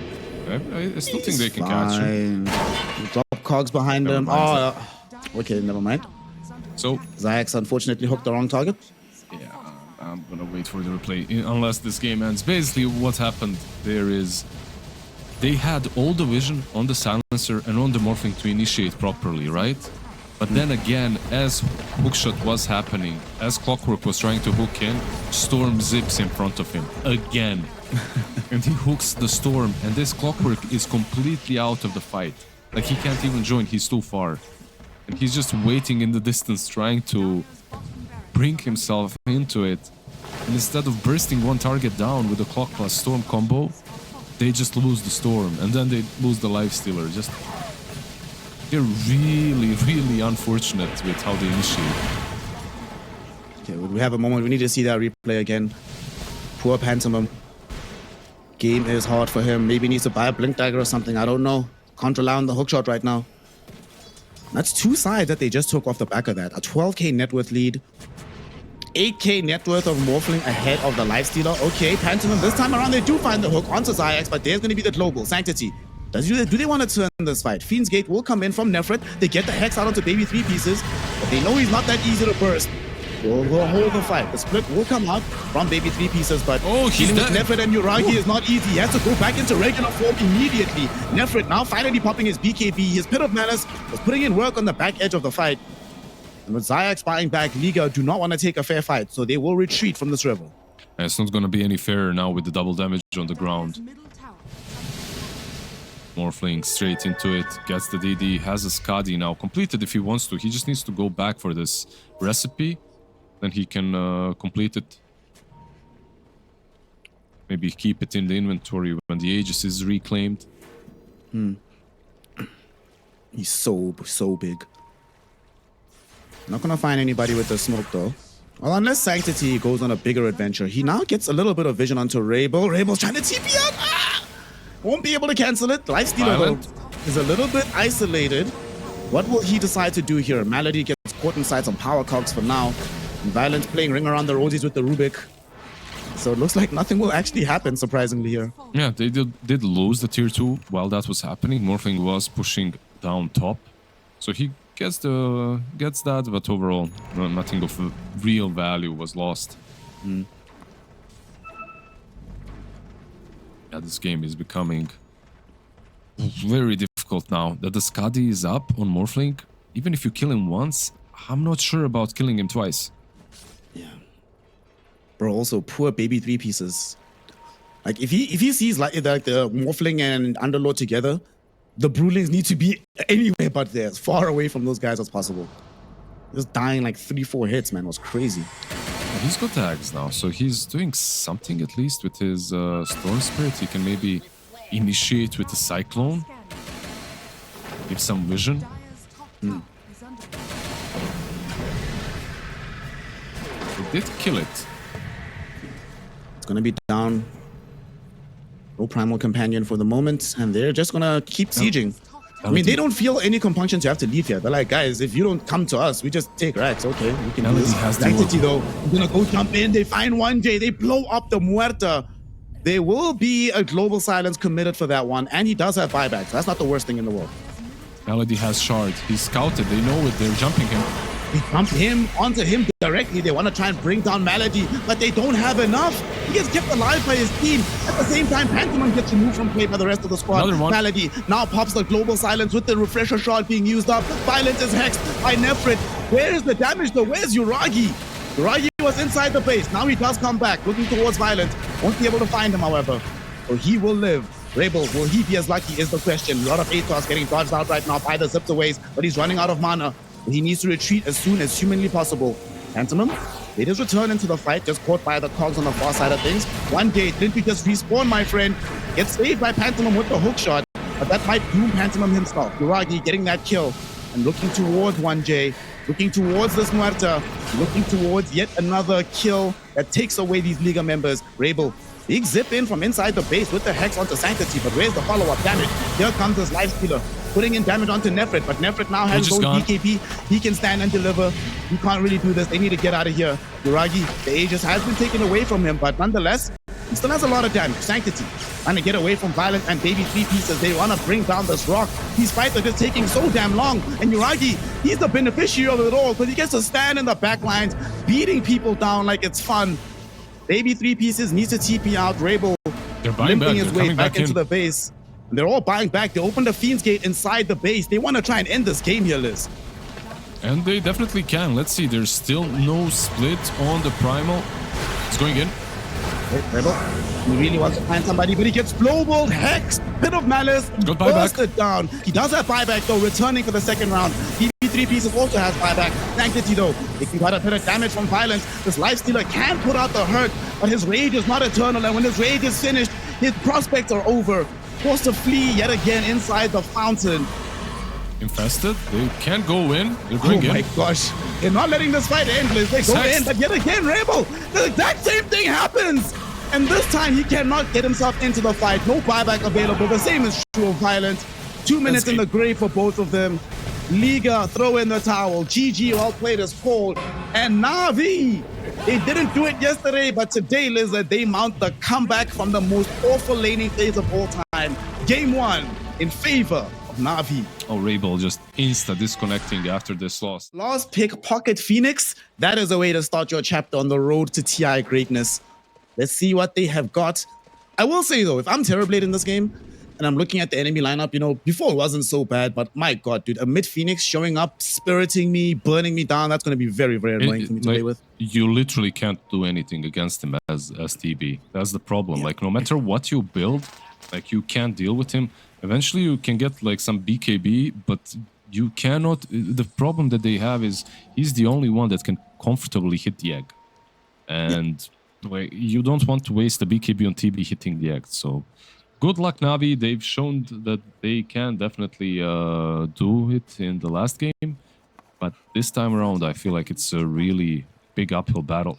I still think they can catch him. Drop cogs behind him. Oh, okay, never mind. So, Zayax unfortunately hooked the wrong target. yeah, I'm gonna wait for the replay unless this game ends. Basically, what happened there is they had all the vision on the silencer and on the morphing to initiate properly, right? But then again, as hookshot was happening, as Clockwork was trying to hook in, Storm zips in front of him again. And he hooks the Storm, and this Clockwork is completely out of the fight. Like, he can't even join, he's too far. And he's just waiting in the distance, trying to bring himself into it. And instead of bursting one target down with the Clock plus Storm combo, they just lose the Storm, and then they lose the Lifestealer. Just... they're really, really unfortunate with how they initiate. Okay, we have a moment. We need to see that replay again. Poor Pantomime. Game is hard for him. Maybe he needs to buy a Blink Dagger or something. I don't know. Can't rely on the hookshot right now. That's two sides that they just took off the back of that. A 12k net worth lead. 8k net worth of Morphling ahead of the Lifestealer. Okay, Pantomime, this time around they do find the hook onto Zayax, but there's going to be the global. Sanctity. Do they want to turn this fight? Fiend's Gate will come in from Nefret. They get the Hex out onto Baby 3 pieces, but they know he's not that easy to burst. We'll hold the fight. The split will come out from Baby 3 pieces, but dealing with Nefret and Uragi is not easy. He has to go back into regular form immediately. Nefret now finally popping his BKB. His Pit of Malice was putting in work on the back edge of the fight. And with Zayax buying back, Liga do not want to take a fair fight, so they will retreat from this river. And it's not going to be any fairer now with the double damage on the ground. Morphling straight into it, gets the DD, has a Skadi now completed if he wants to. He just needs to go back for this recipe, then he can complete it. Maybe keep it in the inventory when the Aegis is reclaimed. He's so big. Not gonna find anybody with the smoke though. Well, unless Sanctity goes on a bigger adventure. He now gets a little bit of vision onto Rabel. Rabel's trying to TP out. Won't be able to cancel it. Lifestealer though is a little bit isolated. What will he decide to do here? Malady gets caught inside some power cogs for now. And Violent playing ring around the rosies with the Rubik. So it looks like nothing will actually happen, surprisingly here. Yeah, they did lose the tier 2 while that was happening. Morphling was pushing down top. So he gets that, but overall, nothing of real value was lost. Yeah, this game is becoming very difficult now. That the Skadi is up on Morphling, even if you kill him once, I'm not sure about killing him twice. Yeah. Bro, also poor Baby 3 pieces. Like if he sees like the Morphling and Underlord together, the Broodlings need to be anywhere but there, as far away from those guys as possible. Just dying like 3-4 hits, man, was crazy. He's got tags now, so he's doing something at least with his Storm Spirit. He can maybe initiate with the Cyclone. Give some vision. He did kill it. It's gonna be down. No Primal Companion for the moment, and they're just gonna keep sieging. I mean, they don't feel any compunction to have to leave here. They're like, guys, if you don't come to us, we just take racks. Okay, we can do this. Sanctity, though, I'm gonna go jump in. They find 1J. They blow up the Muerta. There will be a global silence committed for that one, and he does have buybacks. That's not the worst thing in the world. Melody has shard. He's scouted. They know it. They're jumping him. They jump him onto him directly. They want to try and bring down Malady, but they don't have enough. He gets kept alive by his team. At the same time, Pantomime gets removed from play by the rest of the squad. Malady now pops the global silence with the refresher shard being used up. Violence is hexed by Nefrit. Where is the damage though? Where's Uragi? Uragi was inside the base. Now he does come back, looking towards Violence. Won't be able to find him, however. So he will live. Rebel, will he be as lucky is the question. A lot of ATOS getting dodged out right now by the Ziptaways, but he's running out of mana. He needs to retreat as soon as humanly possible. Pantomime, they just return into the fight, just caught by the cogs on the far side of things. 1J, didn't we just respawn, my friend? Gets saved by Pantomime with the hook shot, but that might doom Pantomime himself. Uragi getting that kill and looking towards 1J, looking towards this Muerta, looking towards yet another kill that takes away these Liga members. Rebel, big zip in from inside the base with the Hex onto Sanctity, but where's the follow-up damage? Here comes this Lifestealer, putting in damage onto Nefrit, but Nefrit now has his own BKB. He can stand and deliver. You can't really do this. They need to get out of here. Uragi, the Aegis has been taken away from him, but nonetheless, he still has a lot of damage. Sanctity, trying to get away from Violence and Baby 3 pieces. They want to bring down this rock. These fights are just taking so damn long. And Uragi, he's the beneficiary of it all, because he gets to stand in the back lines, beating people down like it's fun. Baby 3 pieces needs to TP out. Rebel limping his way back into the base. And they're all buying back. They opened the Fiend's Gate inside the base. They want to try and end this game here, Liz. And they definitely can. Let's see. There's still no split on the Primal. It's going in. Rebel, he really wants to find somebody, but he gets global Hex, Pit of Malice, bursted down. He does have buyback though, returning for the second round. BB3 pieces also has buyback. Sanctity though, taking quite a bit of damage from Violence. This Lifestealer can put out the hurt, but his rage is not eternal, and when his rage is finished, his prospects are over. Forced to flee yet again inside the fountain. Infested, they can't go in. They're going in. Oh my gosh, they're not letting this fight end, Liz. They go in, but yet again, Rebel, the exact same thing happens. And this time he cannot get himself into the fight. No buyback available. The same is true of Violence. 2 minutes in the grave for both of them. Liga throw in the towel. GG, well played is called. And Na'Vi, they didn't do it yesterday, but today, Lizard, they mount the comeback from the most awful laning phase of all time. Game 1 in favor of Na'Vi. Oh, Rebel just insta-disconnecting after this loss. Last pick, Pocket Phoenix. That is a way to start your chapter on the road to TI greatness. Let's see what they have got. I will say, though, if I'm Terrorblade in this game, and I'm looking at the enemy lineup, you know, before it wasn't so bad, but my God, dude, a mid-Phoenix showing up, spiriting me, burning me down, that's going to be very, very annoying for me to play with. You literally can't do anything against him as TB. That's the problem. Like, no matter what you build, like, you can't deal with him. Eventually, you can get, like, some BKB, but you cannot... The problem that they have is he's the only one that can comfortably hit the egg. And... you don't want to waste the BKB on TB hitting the egg, so good luck, Na'Vi. They've shown that they can definitely do it in the last game, but this time around, I feel like it's a really big uphill battle.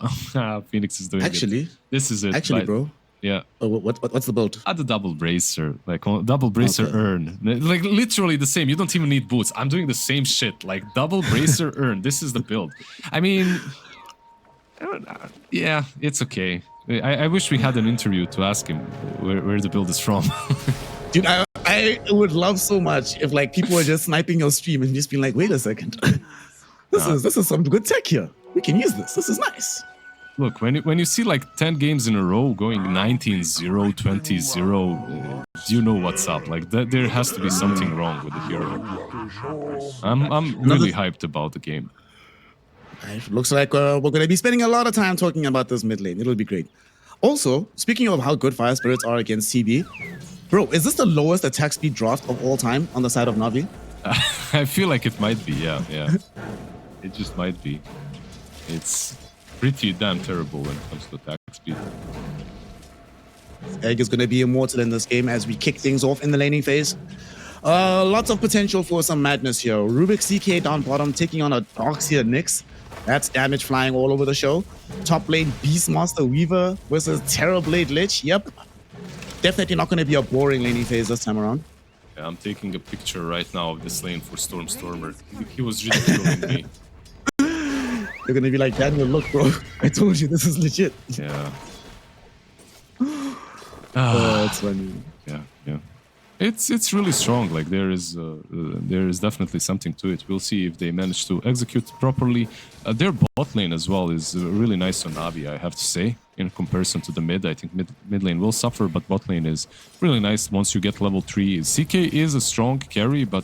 Phoenix is doing it. This is it. Actually, bro. Yeah. What's the build? At the double bracer, like double bracer earn, like literally the same. You don't even need boots. I'm doing the same shit, like double bracer earn. This is the build. I mean. Yeah, it's okay. I wish we had an interview to ask him where the build is from. Dude, I would love so much if like people were just sniping your stream and just being like, wait a second, this is some good tech here. We can use this. This is nice. Look, when you see like 10 games in a row going 19-0, 20-0, you know what's up. Like there has to be something wrong with the hero. I'm really hyped about the game. It looks like we're going to be spending a lot of time talking about this mid lane. It'll be great. Also, speaking of how good Fire Spirits are against TB, bro, is this the lowest attack speed draft of all time on the side of Navi? I feel like it might be, yeah. It just might be. It's pretty damn terrible when it comes to attack speed. Egg is going to be immortal in this game as we kick things off in the laning phase. Lots of potential for some madness here. Rubik CK down bottom taking on a Darkseer Nyx. That's damage flying all over the show. Top lane Beastmaster Weaver versus Terrorblade Lich. Yep. Definitely not going to be a boring laning phase this time around. Yeah, I'm taking a picture right now of this lane for Stormer. He was ridiculing me. They're going to be like, Daniel, look, bro. I told you this is legit. Yeah. Oh, it's funny. Yeah. It's really strong. Like there is definitely something to it. We'll see if they manage to execute properly. Their bot lane as well is really nice on Navi, I have to say, in comparison to the mid. I think mid lane will suffer, but bot lane is really nice once you get level 3. CK is a strong carry, but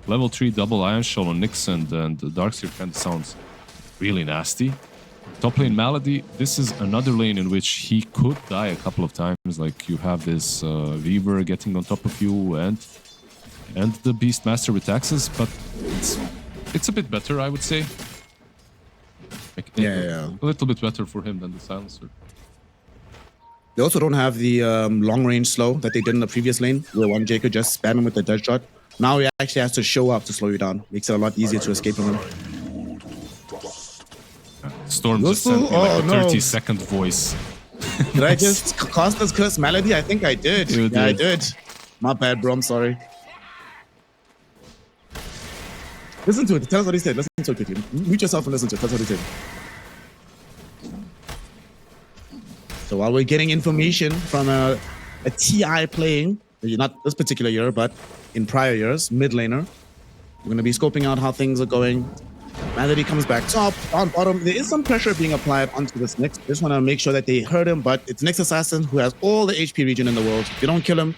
level 3 double Iron Shell on Nyx and Darkseer kind of sounds really nasty. Top lane Malady, this is another lane in which he could die a couple of times. Like you have this Weaver getting on top of you and the Beastmaster with axes, but it's a bit better, I would say. Like, Yeah. A little bit better for him than the Silencer. They also don't have the long range slow that they did in the previous lane, where 1J could just spam him with the dead shot. Now he actually has to show up to slow you down. Makes it a lot easier to escape from him. Storm just sent me like a 30-second voice. Did I just cast this curse Malady? I think I did. Yeah, I did. My bad, bro. I'm sorry. Listen to it. Tell us what he said. Listen to it quickly. Mute yourself and listen to it. That's what he said. So while we're getting information from a TI playing, not this particular year, but in prior years, mid laner, we're going to be scoping out how things are going. Malady comes back top, on bottom. There is some pressure being applied onto this Nyx. Just want to make sure that they hurt him, but it's Nyx Assassin who has all the HP regen in the world. If you don't kill him,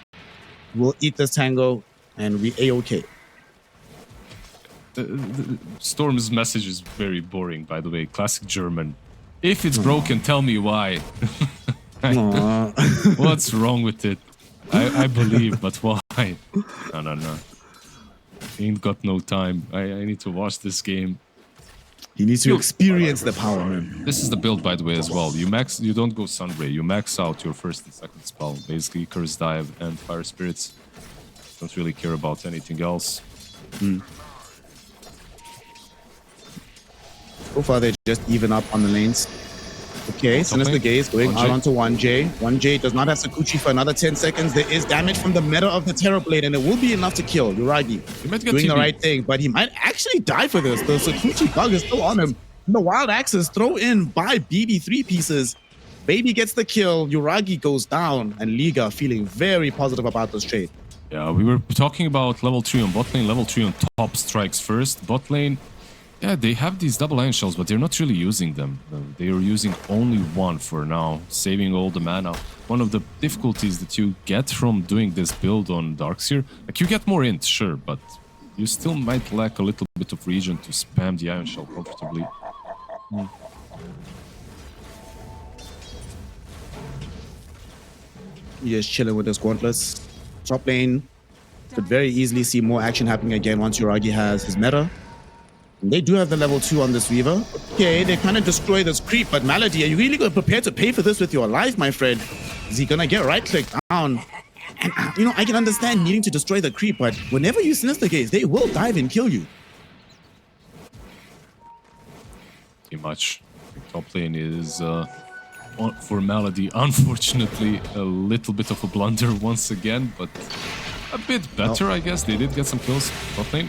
we'll eat this tango and we A-okay. Storm's message is very boring, by the way. Classic German. If it's broken, tell me why. What's wrong with it? I believe, but why? No. Ain't got no time. I need to watch this game. He needs to experience the power, man. This is the build, by the way, as well. You don't go Sunray. You max out your first and second spell. Basically, Curse Dive and Fire Spirits. Don't really care about anything else. So far, they just even up on the lanes. Okay, Sinister Gaze going out onto 1J. 1J does not have Sakuchi for another 10 seconds. There is damage from the meta of the Terrorblade, and it will be enough to kill Yuragi. Doing the right thing, but he might actually die for this. The Sakuchi bug is still on him. And the Wild Axes throw in by BB 3 pieces. Baby gets the kill. Yuragi goes down, and L1ga feeling very positive about this trade. Yeah, we were talking about level 3 on bot lane, level 3 on top strikes first. Bot lane, yeah, they have these double iron shells, but they're not really using them. They are using only one for now, saving all the mana. One of the difficulties that you get from doing this build on Darkseer, like you get more int, sure, but you still might lack a little bit of regen to spam the iron shell comfortably. He is chilling with his Gauntlets. Top lane could very easily see more action happening again once Yuragi has his meta. And they do have the level 2 on this Weaver. Okay, they kind of destroy this creep, but Malady, are you really going to prepare to pay for this with your life, my friend? Is he going to get right-clicked down? And, you know, I can understand needing to destroy the creep, but whenever you Sinister Gaze, they will dive and kill you. Pretty much. The top lane is, for Malady, unfortunately, a little bit of a blunder once again, but a bit better, I guess. They did get some kills top lane.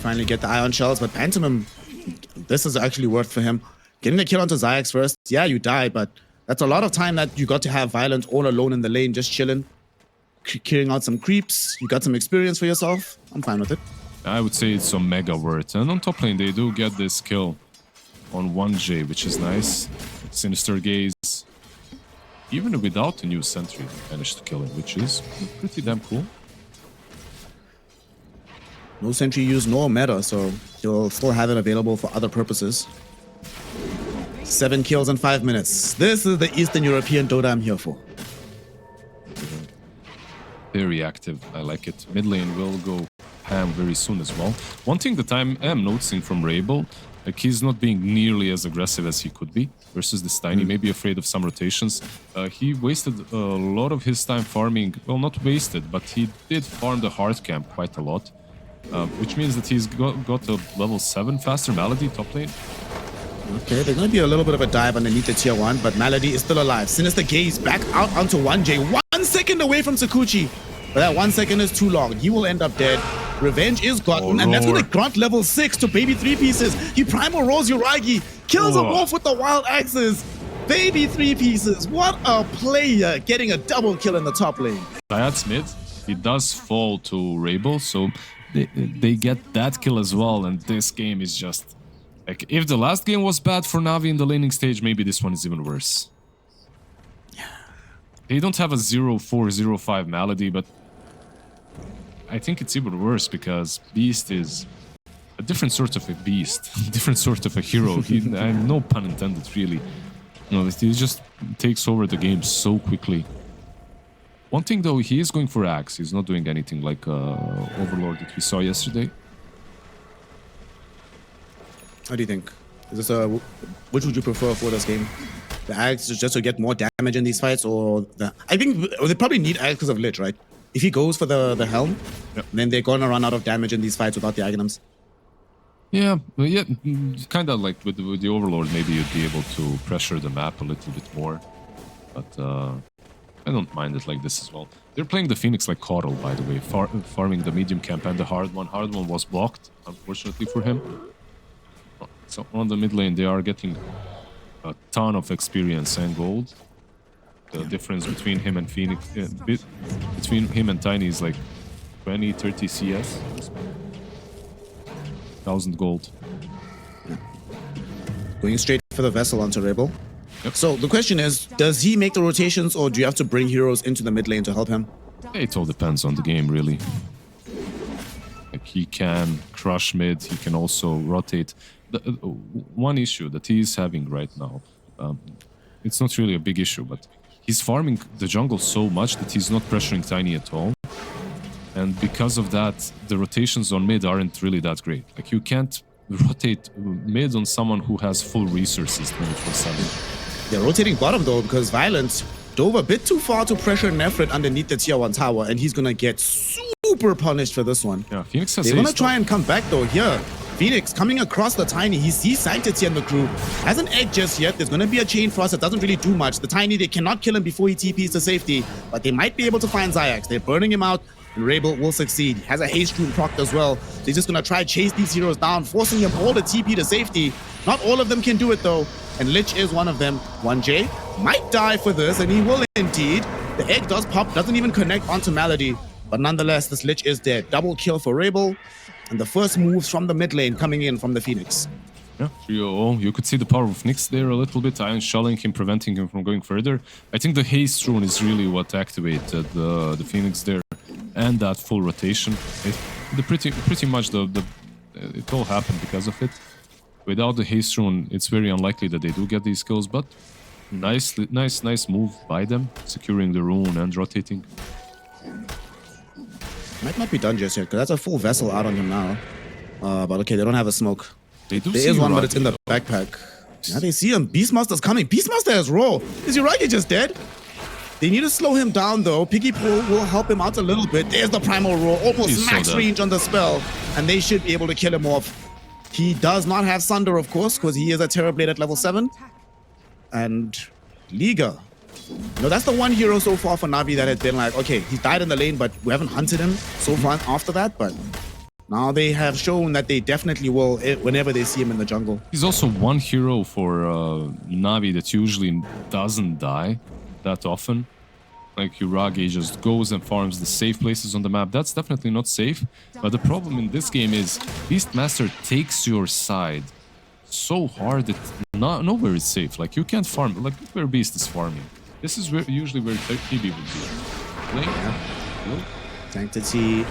Finally get the ion shells, but Pantomim, this is actually worth for him. Getting the kill onto Xayah first, yeah, you die, but that's a lot of time that you got to have Violent all alone in the lane, just chilling, killing out some creeps. You got some experience for yourself. I'm fine with it. I would say it's Omega worth. And on top lane, they do get this kill on 1J, which is nice. Sinister Gaze. Even without a new sentry, they managed to kill him, which is pretty damn cool. No sentry use, no meta, so he'll still have it available for other purposes. 7 kills in 5 minutes. This is the Eastern European Dota I'm here for. Very active. I like it. Mid lane will go ham very soon as well. One thing that I am noticing from Rabel, like he's not being nearly as aggressive as he could be versus this Tiny, maybe afraid of some rotations. He wasted a lot of his time farming. Well, not wasted, but he did farm the hard camp quite a lot. Which means that he's got a level 7 faster Malady top lane. Okay, there's going to be a little bit of a dive underneath the tier 1, but Malady is still alive. Sinister Gaze back out onto 1J. 1 second away from Sakuchi. But that 1 second is too long. He will end up dead. Revenge is gotten, and that's going to grant level 6 to Baby 3 pieces. He primal rolls Uragi, kills him off with the wild axes. Baby 3 pieces. What a player, getting a double kill in the top lane. Zayat's mid. He does fall to Rabel, so they get that kill as well, and this game is just... Like, if the last game was bad for Na'Vi in the laning stage, maybe this one is even worse. They don't have a 0-4, 0-5 Malady, but I think it's even worse because Beast is a different sort of a beast, different sort of a hero. No pun intended, really. No, he just takes over the game so quickly. One thing though, he is going for Axe. He's not doing anything like Overlord that we saw yesterday. What do you think? Is this which would you prefer for this game? The Axe just to get more damage in these fights, or the... I think they probably need Axe because of Lich, right? If he goes for the Helm, then they're gonna run out of damage in these fights without the items. Yeah, kind of like with the Overlord, maybe you'd be able to pressure the map a little bit more. But I don't mind it like this as well. They're playing the Phoenix like Coddle, by the way, farming the medium camp and the hard one. Hard one was blocked, unfortunately for him. So on the mid lane, they are getting a ton of experience and gold. The difference between him and Phoenix, between him and Tiny is like 20, 30 CS. 1,000 gold. Yeah. Going straight for the vessel onto Rebel. Yep. So the question is, does he make the rotations, or do you have to bring heroes into the mid lane to help him? It all depends on the game, really. Like, he can crush mid, he can also rotate. One issue that he is having right now, it's not really a big issue, but he's farming the jungle so much that he's not pressuring Tiny at all. And because of that, the rotations on mid aren't really that great. Like, you can't rotate mid on someone who has full resources 24/7. They're rotating bottom though, because Violent dove a bit too far to pressure Nefrit underneath the tier 1 tower, and he's gonna get super punished for this one. Yeah, Phoenix has They're gonna try and come back though here. Phoenix coming across the Tiny. He sees Sanctity in the crew. Has an egg just yet. There's gonna be a chain frost that doesn't really do much. The Tiny, they cannot kill him before he TPs to safety, but they might be able to find Xyx. They're burning him out, and Rabel will succeed. He has a haste rune procced as well. So he's just gonna try chase these heroes down, forcing them all to TP to safety. Not all of them can do it though, and Lich is one of them. 1J might die for this, and he will indeed. The egg does pop, doesn't even connect onto Malady, but nonetheless, this Lich is dead. Double kill for Rabel, and the first moves from the mid lane coming in from the Phoenix. Yeah, 3-0. You could see the power of Nyx there a little bit, Iron shulling him, preventing him from going further. I think the haste rune is really what activated the Phoenix there, and that full rotation. Pretty much it all happened because of it. Without the haste rune, it's very unlikely that they do get these kills, but nice move by them, securing the rune and rotating. Might not be done just yet, because that's a full vessel out on him now. But okay, they don't have a smoke. There is one, but it's in the backpack. Now they see him. Beastmaster's coming. Beastmaster has roll. Is Uragi just dead? They need to slow him down though. Piggy Pool will help him out a little bit. There's the primal roll, almost max range on the spell, and they should be able to kill him off. He does not have Sunder, of course, because he is a Terrorblade at level 7. And Liga. No, that's the one hero so far for Na'Vi that has been like, okay, he died in the lane, but we haven't hunted him so far after that. But now they have shown that they definitely will whenever they see him in the jungle. He's also one hero for Na'Vi that usually doesn't die that often. Like, Uragi just goes and farms the safe places on the map. That's definitely not safe. But the problem in this game is Beastmaster takes your side so hard that nowhere is safe. Like, you can't farm. Like, where Beast is farming. This is usually where TB would be. Playing. Sanctity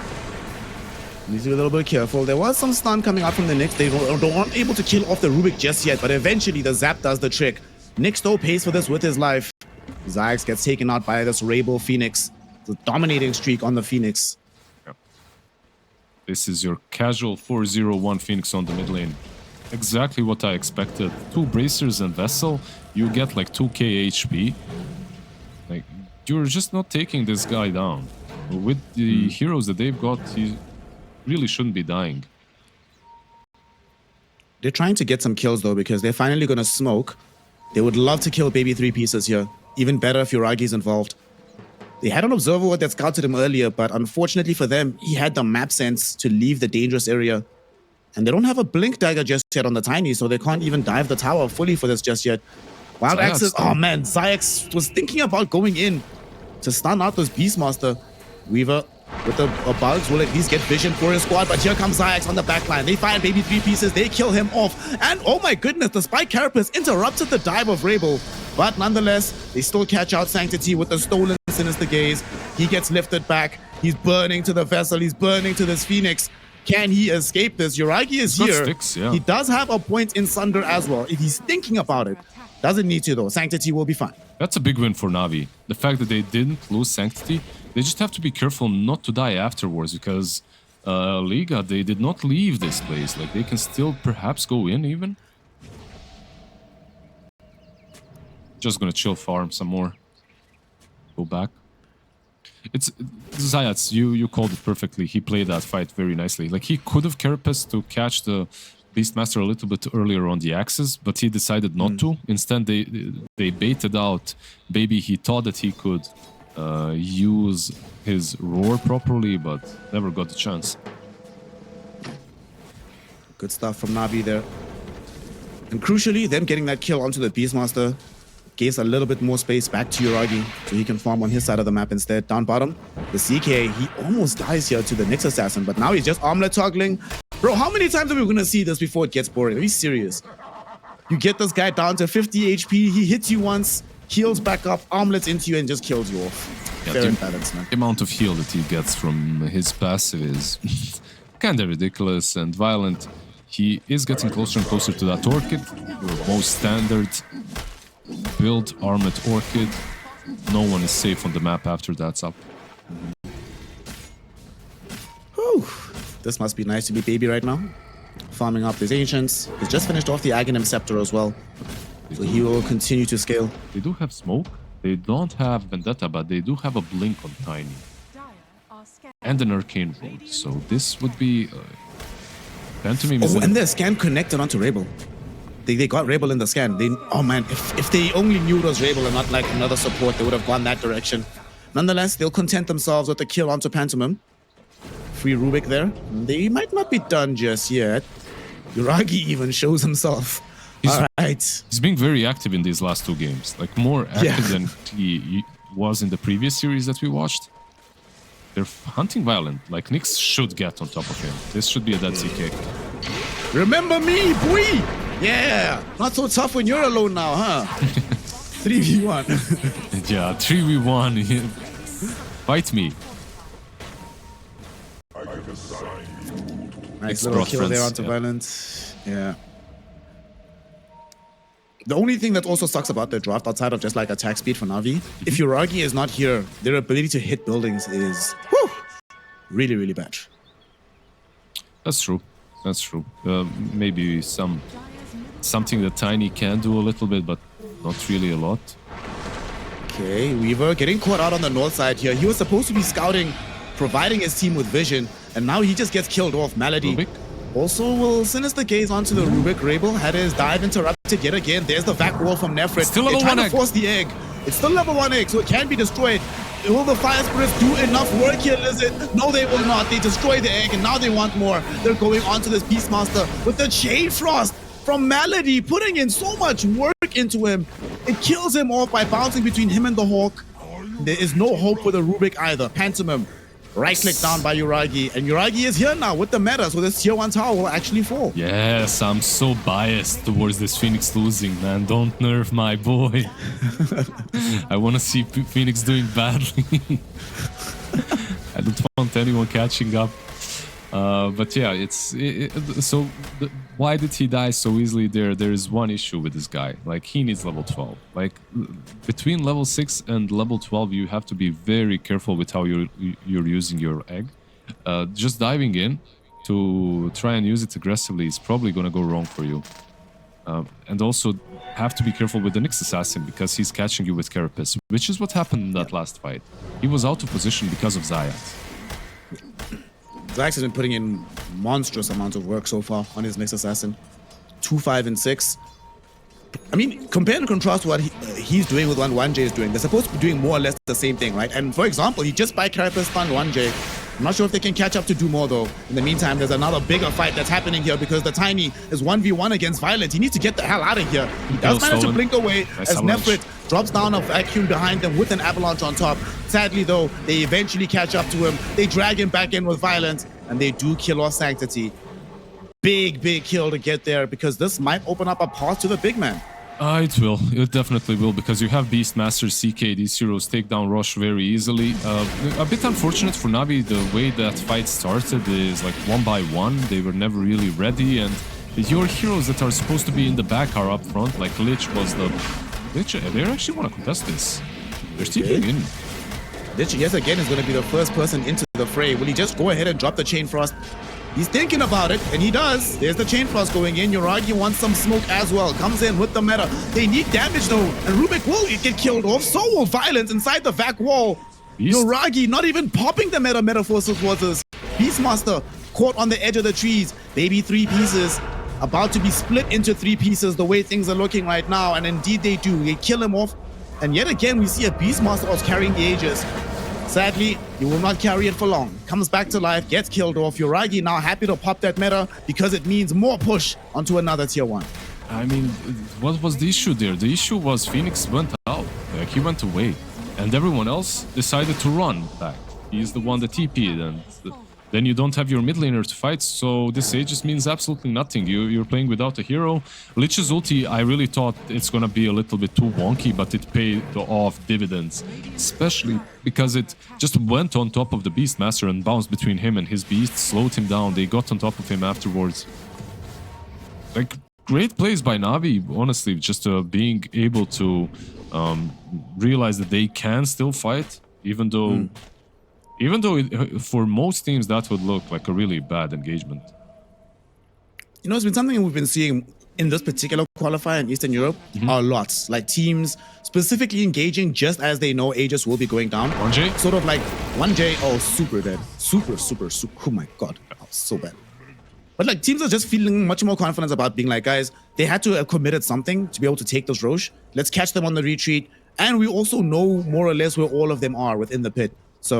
Need to be a little bit careful. There was some stun coming out from the Nyx. They weren't able to kill off the Rubik just yet, but eventually the Zap does the trick. Nyx though pays for this with his life. Zayax gets taken out by this Rabel Phoenix. The dominating streak on the Phoenix. Yep. This is your casual 4-0-1 Phoenix on the mid lane. Exactly what I expected. 2 bracers and Vessel, you get like 2k HP. Like, you're just not taking this guy down. With the heroes that they've got, he really shouldn't be dying. They're trying to get some kills though, because they're finally gonna smoke. They would love to kill baby 3 pieces here. Even better if EE.URAGI's involved. They had an observer that scouted him earlier, but unfortunately for them, he had the map sense to leave the dangerous area. And they don't have a blink dagger just yet on the Tiny, so they can't even dive the tower fully for this just yet. Wild Axes, oh man, Zayax was thinking about going in to stun out this Beastmaster. Weaver with the bugs will at least get vision for his squad, but here comes Zayax on the backline. They find baby 3 pieces, they kill him off, and oh my goodness, the Spike Carapace interrupted the dive of Rabel. But nonetheless, they still catch out Sanctity with the stolen Sinister Gaze. He gets lifted back, he's burning to the Vessel, he's burning to this Phoenix. Can he escape this? EE.URAGI is here. Sticks, yeah. He does have a point in Sunder as well, if he's thinking about it. Doesn't need to though, Sanctity will be fine. That's a big win for Na'Vi. The fact that they didn't lose Sanctity, they just have to be careful not to die afterwards, because L1ga, they did not leave this place. Like, they can still perhaps go in even. Just gonna chill farm some more. Go back. It's Zayax, you called it perfectly. He played that fight very nicely. Like, he could have Carapace to catch the Beastmaster a little bit earlier on the axis, but he decided not to. Instead, they baited out Baby. He thought that he could use his roar properly, but never got the chance. Good stuff from Na'Vi there. And crucially, them getting that kill onto the Beastmaster gives a little bit more space back to EE.URAGI, so he can farm on his side of the map instead. Down bottom, the CK, he almost dies here to the Nyx Assassin, but now he's just armlet toggling. Bro, how many times are we gonna see this before it gets boring? Are you serious? You get this guy down to 50 HP, he hits you once, heals back up, armlets into you, and just kills you off. Yeah, Fair and balanced, man. The amount of heal that he gets from his passive is kind of ridiculous and violent. He is getting closer and closer to that Orchid, your most standard build armored Orchid. No one is safe on the map after that's up. Whew. This must be nice to be Baby right now. Farming up his Ancients. He's just finished off the Aghanim Scepter as well. So he will continue to scale. They do have Smoke. They don't have Vendetta, but they do have a Blink on Tiny. And an Arcane Road. So this would be... Pantomime is... Oh, and their scan connected onto Rabel. They got Rabel in the scan. Oh man, if they only knew it was Rabel and not like another support, they would have gone that direction. Nonetheless, they'll content themselves with the kill onto Pantomime. Free Rubik there. They might not be done just yet. EE.URAGI even shows himself. Alright. He's being very active in these last 2 games. Like, more active than he was in the previous series that we watched. They're hunting violent. Like, Nyx should get on top of him. This should be a dead CK. Remember me, boy! Yeah! Not so tough when you're alone now, huh? 3v1. Yeah, 3v1. Fight me. Nice little kill there onto Violent. Yeah. The only thing that also sucks about their draft outside of just like attack speed for Na'Vi, if EE.URAGI is not here, their ability to hit buildings is really, really bad. That's true. That's true. Maybe something that Tiny can do a little bit, but not really a lot. Okay, Weaver getting caught out on the north side here. He was supposed to be scouting, providing his team with vision, and now he just gets killed off. Malady Rubik. Also will Sinister Gaze onto the Rubik. Rabel had his dive interrupted yet again. There's the vac wall from Nefrit. Still They're level trying 1 to egg. force the egg. It's still level 1 egg, so it can be destroyed. Will the Fire Spirits do enough work here, Lizard? No, they will not. They destroy the egg, and now they want more. They're going onto this Beastmaster with the Chain Frost from Malady, putting in so much work into him. It kills him off by bouncing between him and the Hawk. There is no hope for the Rubik either. Pantomime, right click down by EE.URAGI, and EE.URAGI is here now with the meta, so this tier 1 tower will actually fall. Yes, I'm so biased towards this Phoenix losing, man. Don't nerf my boy. I want to see Phoenix doing badly. I don't want anyone catching up. But yeah, so why did he die so easily there? There is one issue with this guy. Like, he needs level 12. Like, between level 6 and level 12, you have to be very careful with how you're using your egg. Just diving in to try and use it aggressively is probably going to go wrong for you. And also have to be careful with the Nyx Assassin, because he's catching you with Carapace, which is what happened in that last fight. He was out of position because of Xayah. Zax has been putting in monstrous amounts of work so far on his Nyx Assassin. 2, 5, and 6. I mean, compare and contrast what he's doing with what L1ga is doing. They're supposed to be doing more or less the same thing, right? And for example, he just by Carapace stunned L1ga. I'm not sure if they can catch up to do more though. In the meantime, there's another bigger fight that's happening here because the Tiny is 1v1 against Violent. He needs to get the hell out of here. He does manage to blink away as Nefrit drops down a vacuum behind them with an avalanche on top. Sadly though, they eventually catch up to him. They drag him back in with Violence, and they do kill off Sanctity. Big kill to get there, because this might open up a path to the big man. It will. It definitely will, because you have Beastmaster, CK. These heroes take down Rosh very easily. A bit unfortunate for Navi, the way that fight started is like 1 by 1. They were never really ready, and your heroes that are supposed to be in the back are up front. Like Lich was the... Lich, they actually want to contest this. They're stepping in. Lich, yes, again, is going to be the first person into the fray. Will he just go ahead and drop the Chain Frost? He's thinking about it, and he does. There's the Chain Frost going in. Yuragi wants some smoke as well. Comes in with the meta. They need damage though, and Rubik will get killed off. So will Violence inside the vac wall. Yuragi not even popping the metaphor towards us. Beastmaster caught on the edge of the trees. Maybe 3 pieces. About to be split into 3 pieces the way things are looking right now, and indeed they do. They kill him off, and yet again we see a Beastmaster was carrying the Aegis. Sadly, he will not carry it for long. Comes back to life, gets killed off. Yuragi now happy to pop that meta because it means more push onto another tier 1. I mean, what was the issue there? The issue was Phoenix went out. Like, he went away. And everyone else decided to run back. He's the one that TP'd, and then you don't have your mid laner to fight, so this Aegis means absolutely nothing. You're playing without a hero. Lich's ulti, I really thought it's gonna be a little bit too wonky, but it paid off dividends. Especially because it just went on top of the Beastmaster and bounced between him and his beast, slowed him down. They got on top of him afterwards. Like, great plays by Navi, honestly, just being able to realize that they can still fight, even though for most teams that would look like a really bad engagement. You know, it's been something we've been seeing in this particular qualifier in Eastern Europe a lot. Like teams specifically engaging just as they know Aegis will be going down. 1J? Sort of like 1J, oh, super dead. Super, oh my god, oh, so bad. But like teams are just feeling much more confident about being like, guys, they had to have committed something to be able to take this Roche. Let's catch them on the retreat. And we also know more or less where all of them are within the pit. So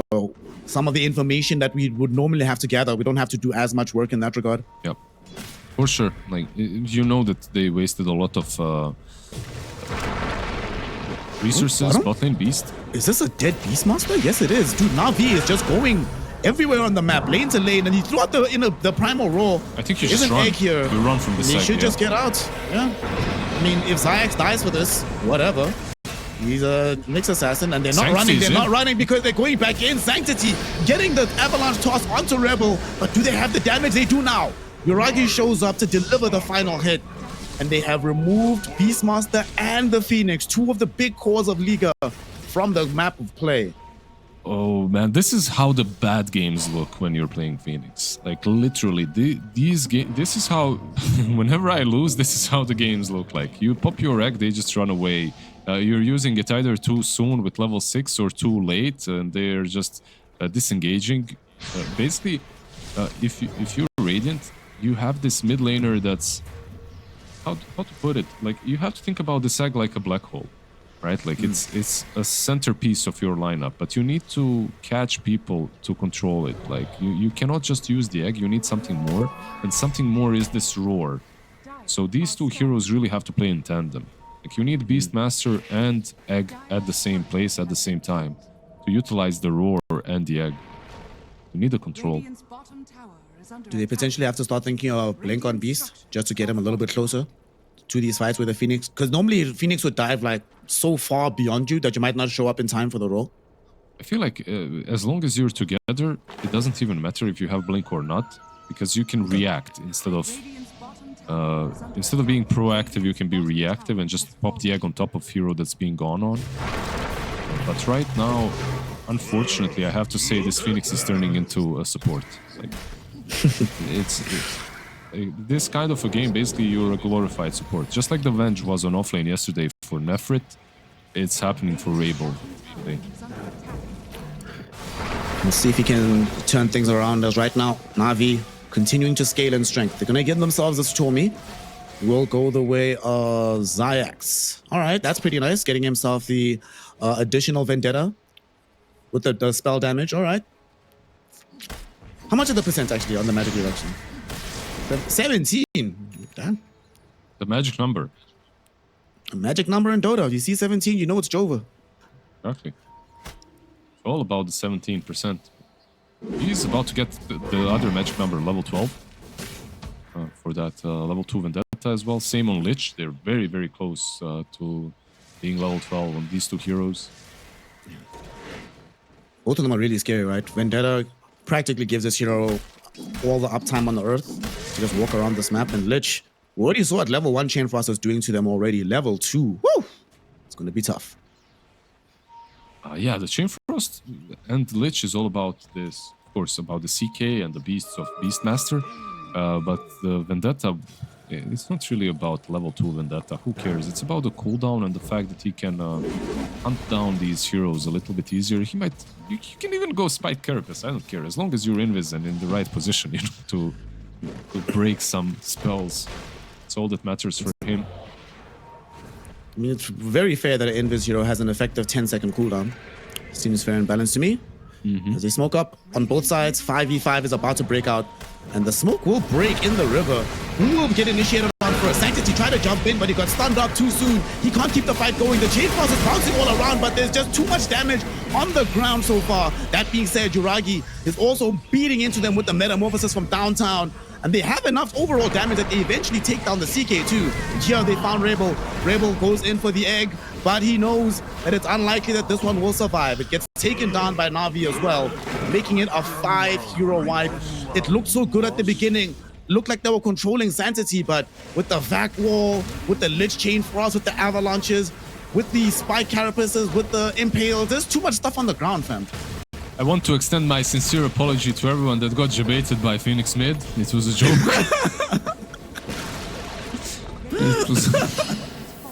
some of the information that we would normally have to gather, we don't have to do as much work in that regard. Yep, for sure. Like, you know that they wasted a lot of resources. Bot lane Beast. Is this a dead Beastmaster? Yes, it is. Dude, Navi is just going everywhere on the map, lane to lane, and he threw out the primal roar. I think you just run. You run from the side. He should just get out. Yeah. I mean, if Xayah dies for this, whatever. He's a Nyx Assassin, and they're not running. They're not running because they're going back in. Sanctity getting the avalanche toss onto Rebel, but do they have the damage? They do now. Yuragi shows up to deliver the final hit, and they have removed Beastmaster and the Phoenix, 2 of the big cores of Liga, from the map of play. Oh man, this is how the bad games look when you're playing Phoenix. Like, literally, these games. This is how, whenever I lose, this is how the games look like. You pop your egg, they just run away. You're using it either too soon with level 6 or too late, and they're just disengaging. Basically, if you're Radiant, you have this mid laner that's... How to put it? Like, you have to think about this egg like a black hole, right? Like, it's a centerpiece of your lineup, but you need to catch people to control it. Like, you cannot just use the egg, you need something more, and something more is this roar. So these 2 heroes really have to play in tandem. Like, you need Beastmaster and Egg at the same place at the same time to utilize the roar and the egg. You need the control. Do they potentially have to start thinking of Blink on Beast just to get him a little bit closer to these fights with the Phoenix? Because normally Phoenix would dive like so far beyond you that you might not show up in time for the roll. I feel like as long as you're together, it doesn't even matter if you have blink or not, because you can react instead of being proactive. You can be reactive and just pop the egg on top of hero that's being gone on. But right now, unfortunately, I have to say this Phoenix is turning into a support. Like, it's this kind of a game. Basically, you're a glorified support, just like the Venge was on offlane yesterday for Nefrit. It's happening for Rabel today. Let's see if he can turn things around. As right now, Na'Vi continuing to scale in strength. They're gonna get themselves a Stormy. Will go the way of Xyx. All right, that's pretty nice. Getting himself the additional Vendetta with the spell damage. All right. How much is the percent actually on the magic reduction? 17. Damn. The magic number. A magic number in Dota. If you see 17, you know it's Jova. Exactly. It's all about the 17%. He's about to get the other magic number, level 12. For that level 2 Vendetta as well. Same on Lich. They're very, very close to being level 12 on these two heroes. Both of them are really scary, right? Vendetta practically gives this hero all the uptime on the earth to just walk around this map. And Lich, we already saw what level 1 Chain Frost is doing to them already. Level 2, woo! It's going to be tough. Yeah, the Chain Frost and Lich is all about this, of course, about the CK and the beasts of Beastmaster. But the Vendetta, it's not really about level 2 Vendetta. Who cares? It's about the cooldown and the fact that he can hunt down these heroes a little bit easier. He might... You can even go Spike Carapace, I don't care. As long as you're invis and in the right position, you know, to break some spells. That's all that matters for him. I mean, it's very fair that an invis hero has an effective 10-second cooldown. Seems fair and balanced to me. As they smoke up on both sides, 5v5 is about to break out. And the smoke will break in the river. Who will get initiated on first? Sanctity tried to jump in, but he got stunned up too soon. He can't keep the fight going. The Chain Frost is bouncing all around, but there's just too much damage on the ground so far. That being said, Juragi is also beating into them with the Metamorphosis from downtown. And they have enough overall damage that they eventually take down the CK too. And here they found Rebel. Rebel goes in for the egg, but he knows that it's unlikely that this one will survive. It gets taken down by Na'Vi as well, making it a 5-hero wipe. It looked so good at the beginning. Looked like they were controlling Sanctity, but with the Vac Wall, with the Lich Chain Frost, with the Avalanches, with the Spike Carapaces, with the Impales, there's too much stuff on the ground, fam. I want to extend my sincere apology to everyone that got debated by Phoenix mid. It was a joke.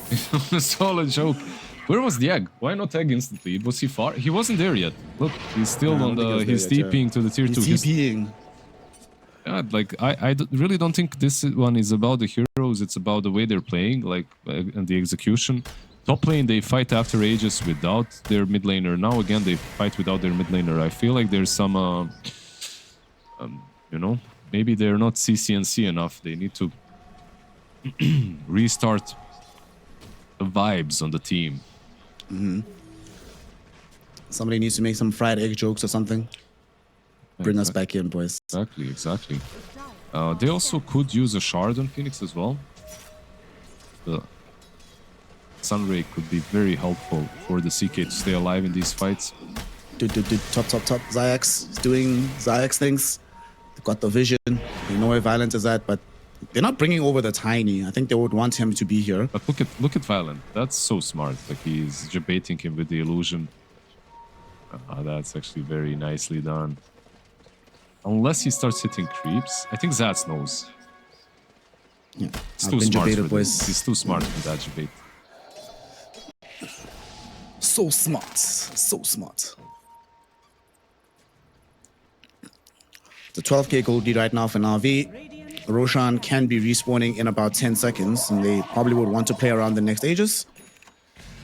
It was all a joke. Where was the egg? Why not egg instantly? Was he far? He wasn't there yet. Look, he's still on the... He's TPing to the tier 2. He's TPing. Yeah, like, I really don't think this one is about the heroes. It's about the way they're playing, like, and the execution. Top lane, they fight after ages without their mid laner. Now again, they fight without their mid laner. I feel like there's some, you know, maybe they're not CCNC enough. They need to restart the vibes on the team. Somebody needs to make some fried egg jokes or something. Bring us back in, boys. Exactly, exactly. They also could use a shard on Phoenix as well. The Sunray could be very helpful for the CK to stay alive in these fights. Top. Xyx is doing Xyx things. They've got the vision. They know where Violent is at, but they're not bringing over the Tiny. I think they would want him to be here. But look at Violent. That's so smart. Like, he's debating him with the illusion. That's actually very nicely done. Unless he starts hitting creeps. I think Zats knows. Yeah. He's too smart for this. He's too smart for that debate. So smart. So smart. The 12k gold lead right now for Na'Vi. Roshan can be respawning in about 10 seconds, and they probably would want to play around the next ages.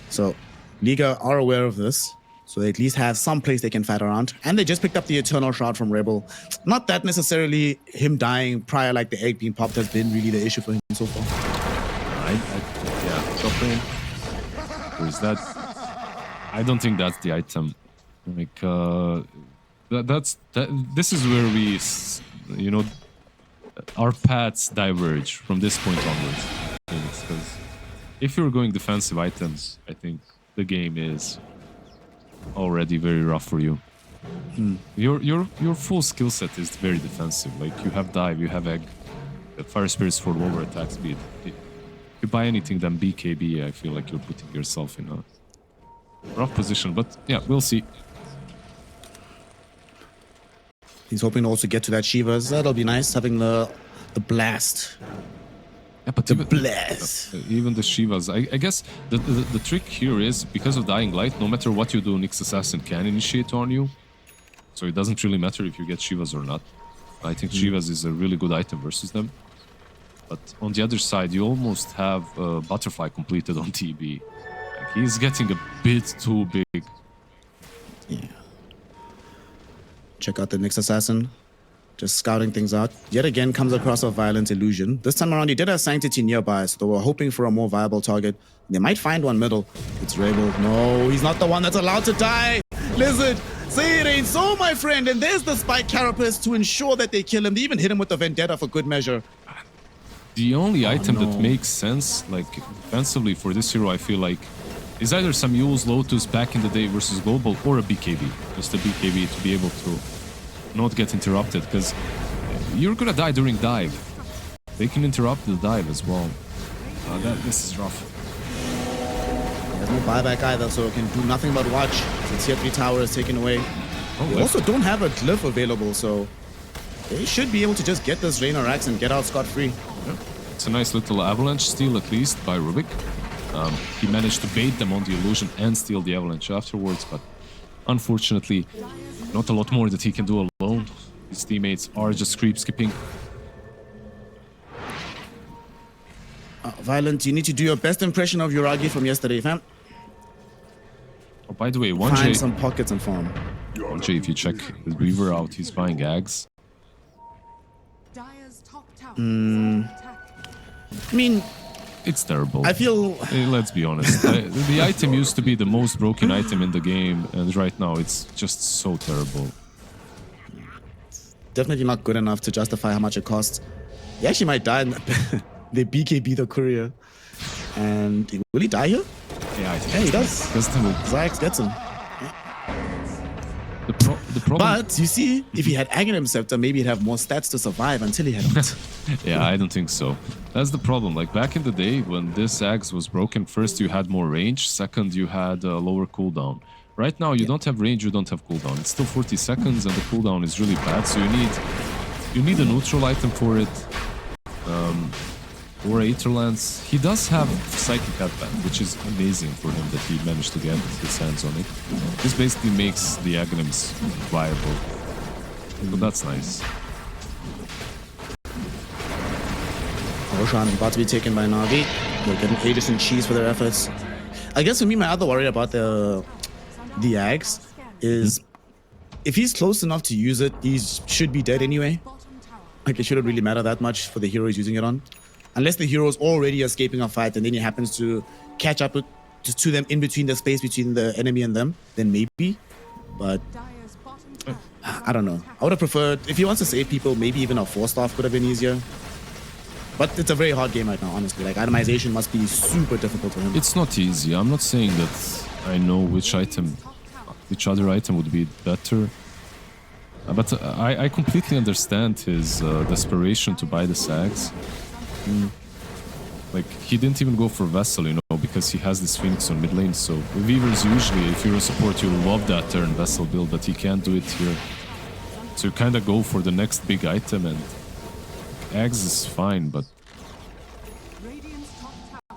So, Liga are aware of this. So they at least have some place they can fight around. And they just picked up the Eternal Shroud from Rebel. Not that necessarily him dying prior, like the egg being popped, has been really the issue for him so far. Yeah, top lane. Or is that... I don't think that's the item. Like, this is where we, you know, our paths diverge from this point onwards. Because if you're going defensive items, I think the game is already very rough for you. Your full skill set is very defensive. Like you have dive, you have egg, fire spirits for lower attack speed. If you buy anything than BKB, I feel like you're putting yourself in a rough position. But yeah, we'll see. He's hoping to also get to that Shivas. That'll be nice, having the blast. Yeah, but The blast. Even the Shivas, I guess the trick here is, because of Dying Light, no matter what you do, Nyx Assassin can initiate on you. So it doesn't really matter if you get Shivas or not. I think Shivas is a really good item versus them. But on the other side, you almost have Butterfly completed on TB. Like, he's getting a bit too big. Yeah. Check out the Nyx Assassin. Just scouting things out. Yet again comes across a Violent Illusion. This time around, he did have Sanctity nearby, so they were hoping for a more viable target. They might find one middle. It's Rebel. No, he's not the one that's allowed to die. Lizard, say it ain't so, my friend. And there's the Spike Carapace to ensure that they kill him. They even hit him with the Vendetta for good measure. The only item that makes sense, like, defensively for this hero, I feel like, is either some Yule's Lotus back in the day versus Global, or a BKB. Just a BKB to be able to not get interrupted, because you're gonna die during dive. They can interrupt the dive as well. This is rough. There's no buyback either, so it can do nothing but watch. The tier 3 tower is taken away. They also don't have a glyph available, so they should be able to just get this Rainer Axe and get out scot-free. Yeah. It's a nice little avalanche steal, at least, by Rubik. He managed to bait them on the illusion and steal the avalanche afterwards, but unfortunately, not a lot more that he can do alone. His teammates are just creep skipping. Violent, you need to do your best impression of Uragi from yesterday, fam. Oh, by the way, Find 1J, some pockets and farm. 1J, if you check his Reaver out, he's buying Ags. I mean, it's terrible. I feel... Let's be honest. The item used to be the most broken item in the game, and right now it's just so terrible. Definitely not good enough to justify how much it costs. He actually might die in the BKB the courier. And will he die here? Yeah, I think he does. Zayax gets him. The problem... But, you see, if he had Aghanim Scepter, maybe he'd have more stats to survive until he had it. Yeah, I don't think so. That's the problem. Like, back in the day, when this axe was broken, first you had more range, second you had a lower cooldown. Right now, you don't have range, you don't have cooldown. It's still 40 seconds, and the cooldown is really bad, so you need a neutral item for it. Or Aether Lance. He does have Psychic Headband, which is amazing for him that he managed to get his hands on it. This basically makes the Aghanims viable. But that's nice. Roshan about to be taken by Na'Vi. They're getting Aegis and Cheese for their efforts. I guess for me, my other worry about the Ags is if he's close enough to use it, he should be dead anyway. Like, it shouldn't really matter that much for the hero he's using it on. Unless the hero is already escaping a fight and then he happens to catch up to them in between the space between the enemy and them, then maybe. But I don't know. I would have preferred, if he wants to save people, maybe even a 4-star could have been easier. But it's a very hard game right now, honestly. Like, itemization must be super difficult for him. It's not easy. I'm not saying that I know which other item would be better. But I completely understand his desperation to buy the Sags. Like, he didn't even go for Vessel, you know, because he has this Phoenix on mid lane. So Weavers usually, if you're a support, you love that turn Vessel build, but he can't do it here. So you kind of go for the next big item, and Ags is fine, but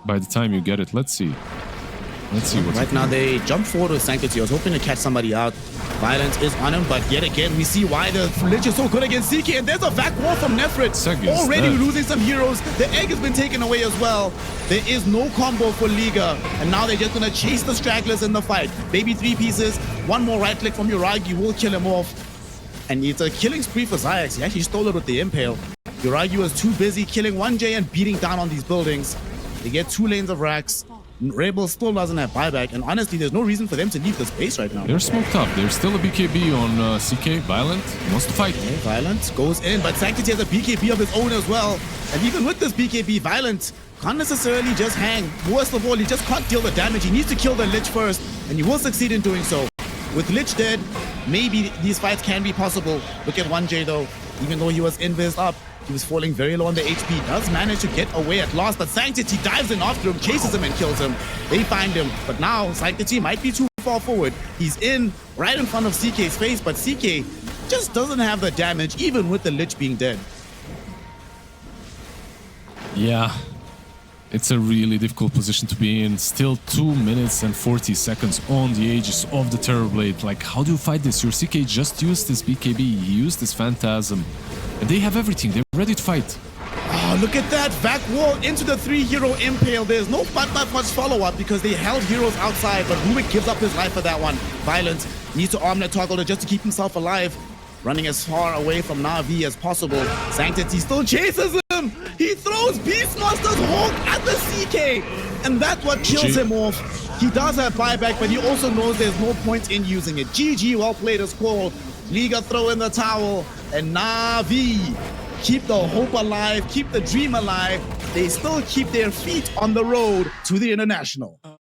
by the time you get it, let's see. Let's see what's right now. They jump forward with Sanctity. I was hoping to catch somebody out. Violence is on him, but yet again, we see why the Lich is so good against CK. And there's a back wall from Nefrit. Already losing some heroes. The egg has been taken away as well. There is no combo for Liga. And now they're just going to chase the stragglers in the fight. Maybe 3 pieces. One more right click from Uragi will kill him off. And it's a killing spree for Zayax. He actually stole it with the Impale. Uragi was too busy killing 1J and beating down on these buildings. They get 2 lanes of racks. Rebel still doesn't have buyback, and honestly, there's no reason for them to leave the space right now. They're smoked up. There's still a BKB on CK. Violent wants to fight. Okay, Violent goes in, but Sanctity has a BKB of his own as well. And even with this BKB, Violent can't necessarily just hang. Worst of all, he just can't deal the damage. He needs to kill the Lich first, and he will succeed in doing so. With Lich dead, maybe these fights can be possible. Look at 1J though. Even though he was invis up, he was falling very low on the HP. Does manage to get away at last, but Sanctity dives in after him, chases him and kills him. They find him, but now Sanctity might be too far forward. He's in right in front of CK's face, but CK just doesn't have the damage, even with the Lich being dead. Yeah, it's a really difficult position to be in. Still 2 minutes and 40 seconds on the Aegis of the Terrorblade. Like, how do you fight this? Your CK just used this BKB, he used this Phantasm, and they have everything. They're ready to fight. Oh, look at that. Back wall into the 3-hero impale. There's not much follow-up because they held heroes outside, but Rubik gives up his life for that one. Violent needs to arm that toggle just to keep himself alive. Running as far away from Na'Vi as possible. Sanctity still chases him. He throws Beastmaster's Hawk at the CK. And that's what kills him off. He does have buyback, but he also knows there's no point in using it. GG, well played as called. Liga throw in the towel. And Na'Vi keep the hope alive, keep the dream alive. They still keep their feet on the road to the International.